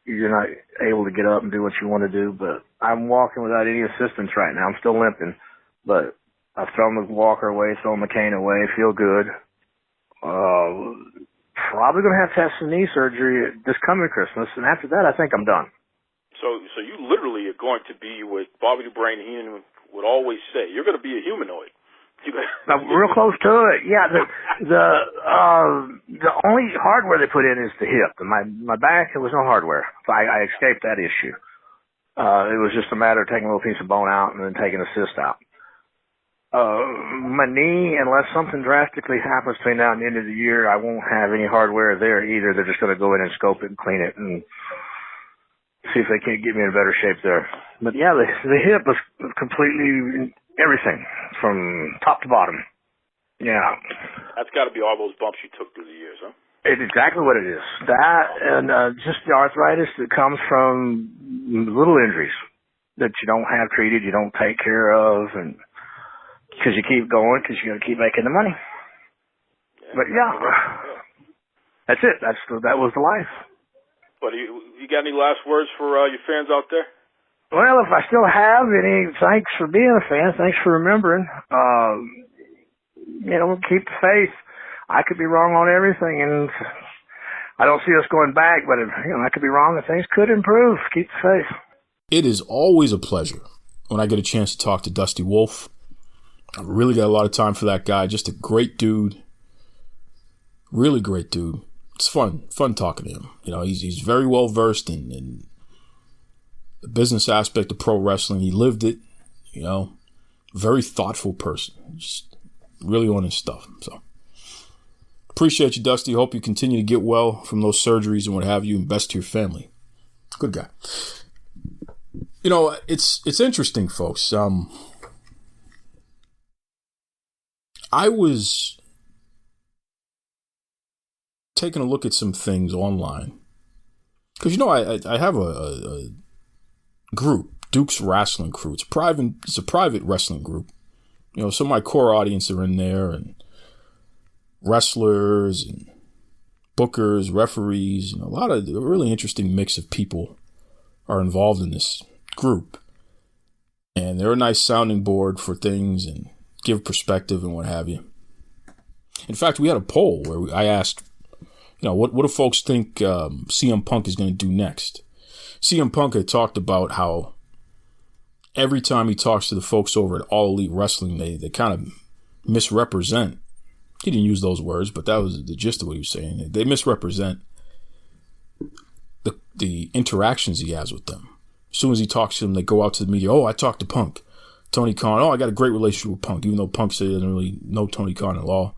you're not able to get up and do what you want to do, but I'm walking without any assistance right now. I'm still limping, but I've thrown the walker away, thrown the cane away, feel good. Probably going to have to have some knee surgery this coming Christmas, and after that, I think I'm done. So you literally are going to be what Bobby the Brain Heenan would always say. You're going to be a humanoid. Real close to it. Yeah, the only hardware they put in is the hip. My back, there was no hardware. So I escaped that issue. It was just a matter of taking a little piece of bone out and then taking a cyst out. My knee, unless something drastically happens between now and the end of the year, I won't have any hardware there either. They're just going to go in and scope it and clean it and see if they can't get me in a better shape there. But yeah, the hip was completely everything from top to bottom. Yeah. That's got to be all those bumps you took through the years, huh? It's exactly what it is. That and just the arthritis that comes from little injuries that you don't have treated, you don't take care of, and because you keep going, because you got to keep making the money. Yeah. But that's it. That was the life. But you got any last words for your fans out there? Well, if I still have any, thanks for being a fan. Thanks for remembering. Keep the faith. I could be wrong on everything, and I don't see us going back, but I could be wrong and things could improve. Keep the faith. It is always a pleasure when I get a chance to talk to Dusty Wolfe. I really got a lot of time for that guy. Just a great dude. Really great dude. It's fun talking to him. He's very well versed in the business aspect of pro wrestling. He lived it, very thoughtful person. Just really on his stuff. So appreciate you, Dusty. Hope you continue to get well from those surgeries and what have you, and best to your family. Good guy. It's interesting, folks. I was taking a look at some things online because I have a group, Duke's Rasslin Crew. It's a private wrestling group. Some of my core audience are in there, and wrestlers and bookers, referees, a lot of a really interesting mix of people are involved in this group. And they're a nice sounding board for things and give perspective and what have you. In fact, we had a poll where I asked, what do folks think CM Punk is going to do next? CM Punk had talked about how every time he talks to the folks over at All Elite Wrestling, they kind of misrepresent. He didn't use those words, but that was the gist of what he was saying. They misrepresent the interactions he has with them. As soon as he talks to them, they go out to the media. Oh, I talked to Punk. Tony Khan. Oh, I got a great relationship with Punk, even though Punk said he doesn't really know Tony Khan at all.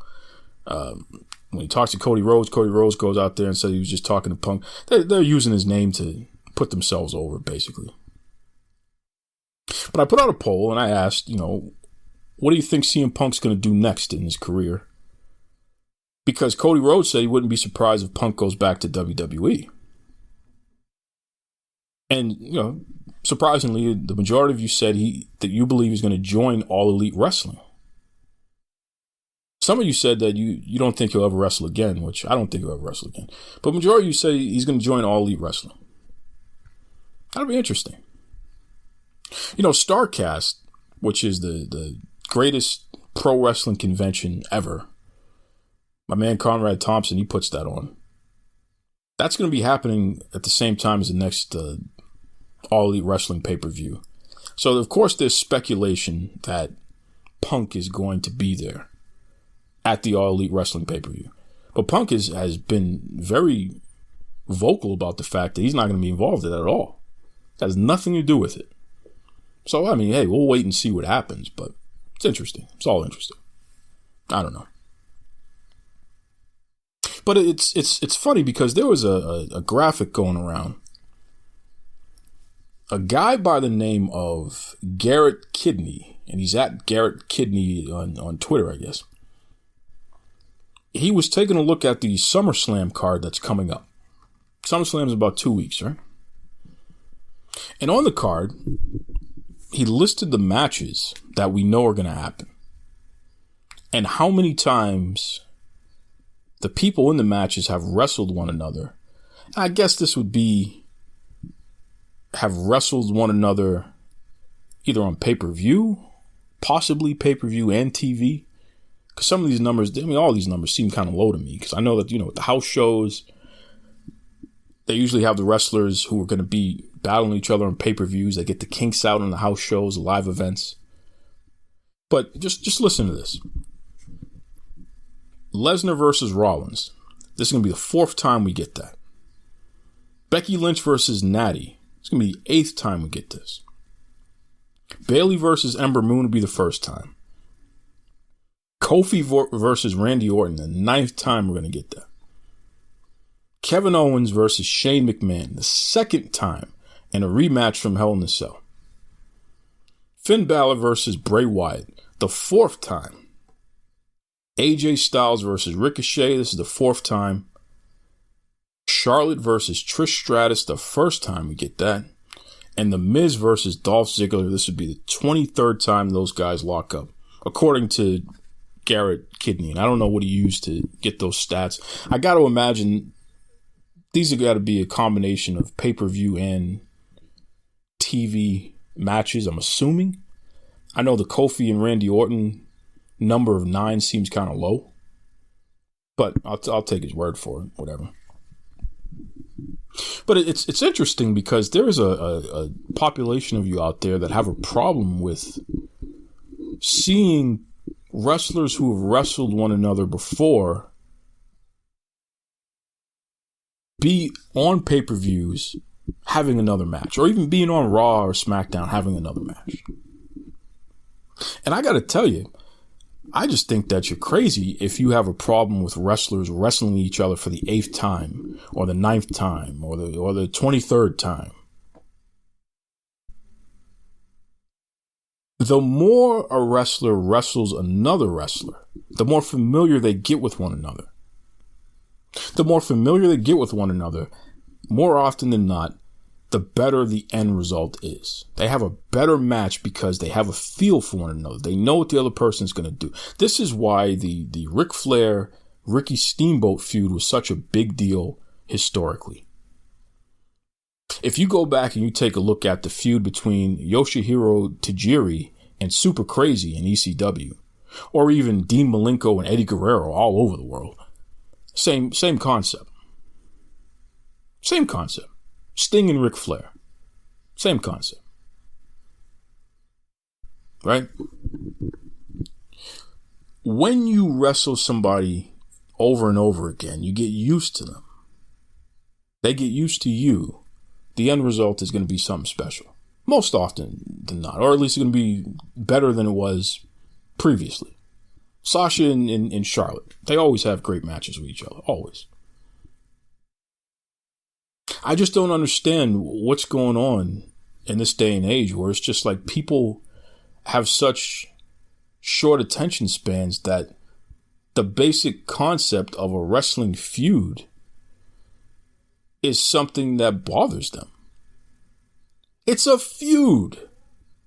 When he talks to Cody Rhodes goes out there and says he was just talking to Punk. They're using his name to put themselves over, basically. But I put out a poll and I asked, what do you think CM Punk's going to do next in his career? Because Cody Rhodes said he wouldn't be surprised if Punk goes back to WWE. And, surprisingly, the majority of you said that you believe he's going to join All Elite Wrestling. Some of you said that you don't think he'll ever wrestle again, which I don't think he'll ever wrestle again. But the majority of you say he's going to join All Elite Wrestling. That'll be interesting. StarCast, which is the greatest pro wrestling convention ever, my man Conrad Thompson, he puts that on. That's going to be happening at the same time as the next All Elite Wrestling pay-per-view. So, of course, there's speculation that Punk is going to be there at the All Elite Wrestling pay-per-view. But Punk has been very vocal about the fact that he's not going to be involved in that at all. It has nothing to do with it. So, hey, we'll wait and see what happens, but it's interesting. It's all interesting. I don't know. But it's funny because there was a graphic going around. A guy by the name of Garrett Kidney, and he's at Garrett Kidney on Twitter, I guess. He was taking a look at the SummerSlam card that's coming up. SummerSlam's about 2 weeks, right? And on the card, he listed the matches that we know are going to happen. And how many times the people in the matches have wrestled one another. I guess this would be have wrestled one another either on pay-per-view, possibly pay-per-view and TV. Because some of these numbers, all these numbers seem kind of low to me. Because I know that, with the house shows, they usually have the wrestlers who are going to be battling each other on pay-per-views. They get the kinks out on the house shows, live events. But just listen to this. Lesnar versus Rollins. This is going to be the 4th time we get that. Becky Lynch versus Natty. It's going to be the 8th time we get this. Bayley versus Ember Moon will be the 1st time. Kofi versus Randy Orton, the 9th time we're going to get that. Kevin Owens versus Shane McMahon, the 2nd time, and a rematch from Hell in a Cell. Finn Balor versus Bray Wyatt, the 4th time. AJ Styles versus Ricochet. This is the 4th time. Charlotte versus Trish Stratus, the 1st time we get that. And The Miz versus Dolph Ziggler. This would be the 23rd time those guys lock up, according to Garrett Kidney. And I don't know what he used to get those stats. I got to imagine these have got to be a combination of pay-per-view and TV matches, I'm assuming. I know the Kofi and Randy Orton number of 9 seems kind of low, but I'll take his word for it, whatever. But it's interesting because there is a population of you out there that have a problem with seeing wrestlers who have wrestled one another before be on pay-per-views having another match, or even being on Raw or SmackDown having another match. And I got to tell you, I just think that you're crazy if you have a problem with wrestlers wrestling each other for the 8th time or the 9th time or the 23rd time. The more a wrestler wrestles another wrestler, the more familiar they get with one another. The more familiar they get with one another, more often than not, the better the end result is. They have a better match because they have a feel for one another. They know what the other person's going to do. This is why the Ric Flair, Ricky Steamboat feud was such a big deal historically. If you go back and you take a look at the feud between Yoshihiro Tajiri and Super Crazy in ECW, or even Dean Malenko and Eddie Guerrero all over the world, same concept. Same concept. Sting and Ric Flair. Same concept. Right? When you wrestle somebody over and over again, you get used to them. They get used to you. The end result is going to be something special. Most often than not. Or at least it's going to be better than it was previously. Sasha and Charlotte. They always have great matches with each other. Always. I just don't understand what's going on in this day and age where it's just like people have such short attention spans that the basic concept of a wrestling feud is something that bothers them. It's a feud.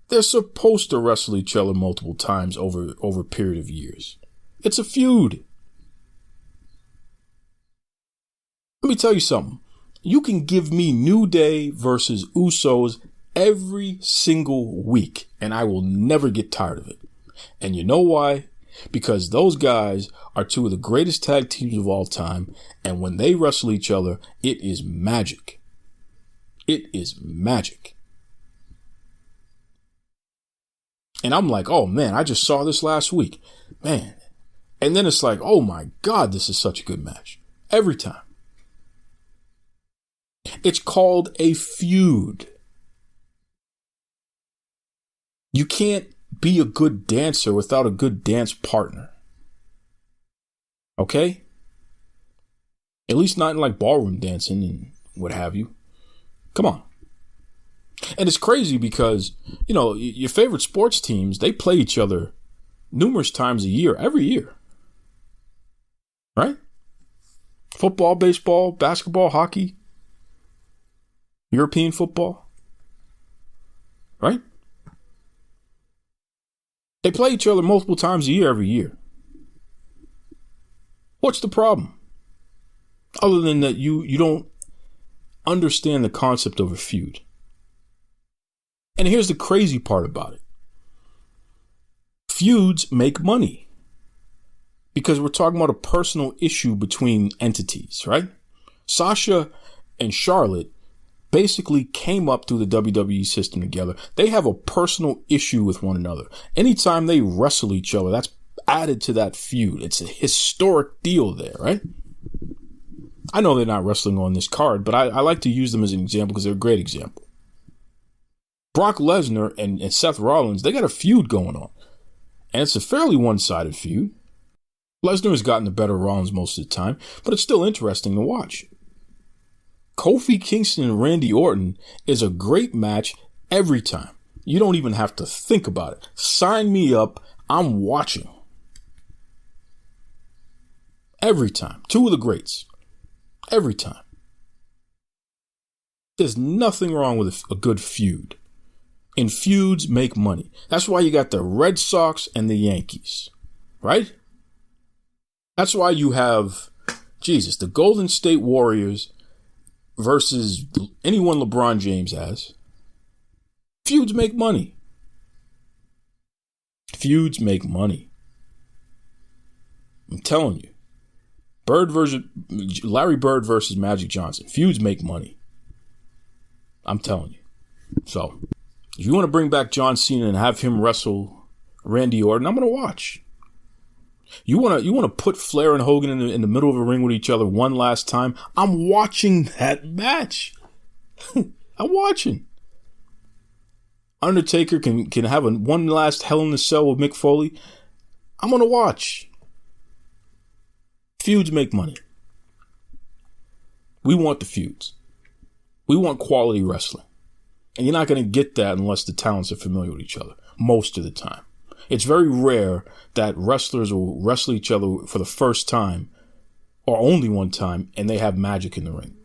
They're supposed to wrestle each other multiple times over a period of years. It's a feud. Let me tell you something. You can give me New Day versus Usos every single week, and I will never get tired of it. And you know why? Because those guys are two of the greatest tag teams of all time, and when they wrestle each other, it is magic. It is magic. And I'm like, oh man, I just saw this last week. Man. And then it's like, oh my God, this is such a good match. Every time. It's called a feud. You can't be a good dancer without a good dance partner. Okay? At least not in like ballroom dancing and what have you. Come on. And it's crazy because, you know, your favorite sports teams, they play each other numerous times a year, every year. Right? Football, baseball, basketball, hockey, European football. Right? They play each other multiple times a year, every year. What's the problem? Other than that you don't understand the concept of a feud. And here's the crazy part about it. Feuds make money. Because we're talking about a personal issue between entities, right? Sasha and Charlotte basically came up through the WWE system together. They have a personal issue with one another. Anytime they wrestle each other, that's added to that feud. It's a historic deal there, right? I know they're not wrestling on this card, but I like to use them as an example because they're a great example. Brock Lesnar and Seth Rollins, they got a feud going on. And it's a fairly one-sided feud. Lesnar has gotten the better of Rollins most of the time, but it's still interesting to watch. Kofi Kingston and Randy Orton is a great match every time. You don't even have to think about it. Sign me up. I'm watching. Every time. Two of the greats. Every time. There's nothing wrong with a good feud. And feuds make money. That's why you got the Red Sox and the Yankees. Right? That's why you have, the Golden State Warriors versus anyone LeBron James has. Feuds make money. Feuds make money. I'm telling you. Larry Bird versus Magic Johnson. Feuds make money. I'm telling you. So, if you want to bring back John Cena and have him wrestle Randy Orton, I'm going to watch. You want to put Flair and Hogan in the middle of a ring with each other one last time? I'm watching that match. I'm watching. Undertaker can have one last Hell in a Cell with Mick Foley. I'm going to watch. Feuds make money. We want the feuds. We want quality wrestling. And you're not going to get that unless the talents are familiar with each other, most of the time. It's very rare that wrestlers will wrestle each other for the first time, or only one time, and they have magic in the ring.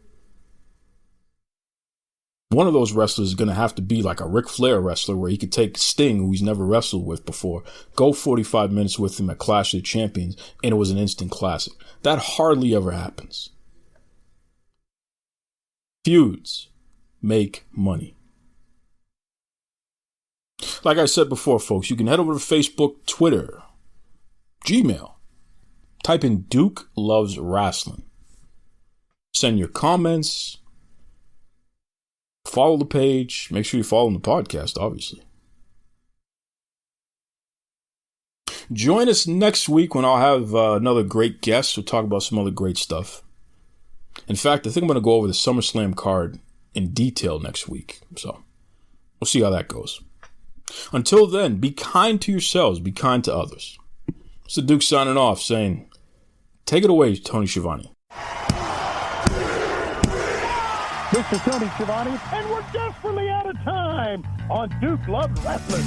One of those wrestlers is going to have to be like a Ric Flair wrestler where he could take Sting, who he's never wrestled with before, go 45 minutes with him at Clash of the Champions, and it was an instant classic. That hardly ever happens. Feuds make money. Like I said before, folks, you can head over to Facebook, Twitter, Gmail. Type in Duke Loves Rasslin. Send your comments. Follow the page. Make sure you follow the podcast, obviously. Join us next week when I'll have another great guest. We'll talk about some other great stuff. In fact, I think I'm going to go over the SummerSlam card in detail next week. So, we'll see how that goes. Until then, be kind to yourselves. Be kind to others. It's the Duke signing off saying, take it away, Tony Schiavone. Mr. Tony Schiavone, and we're desperately out of time on Duke Loves Wrestling.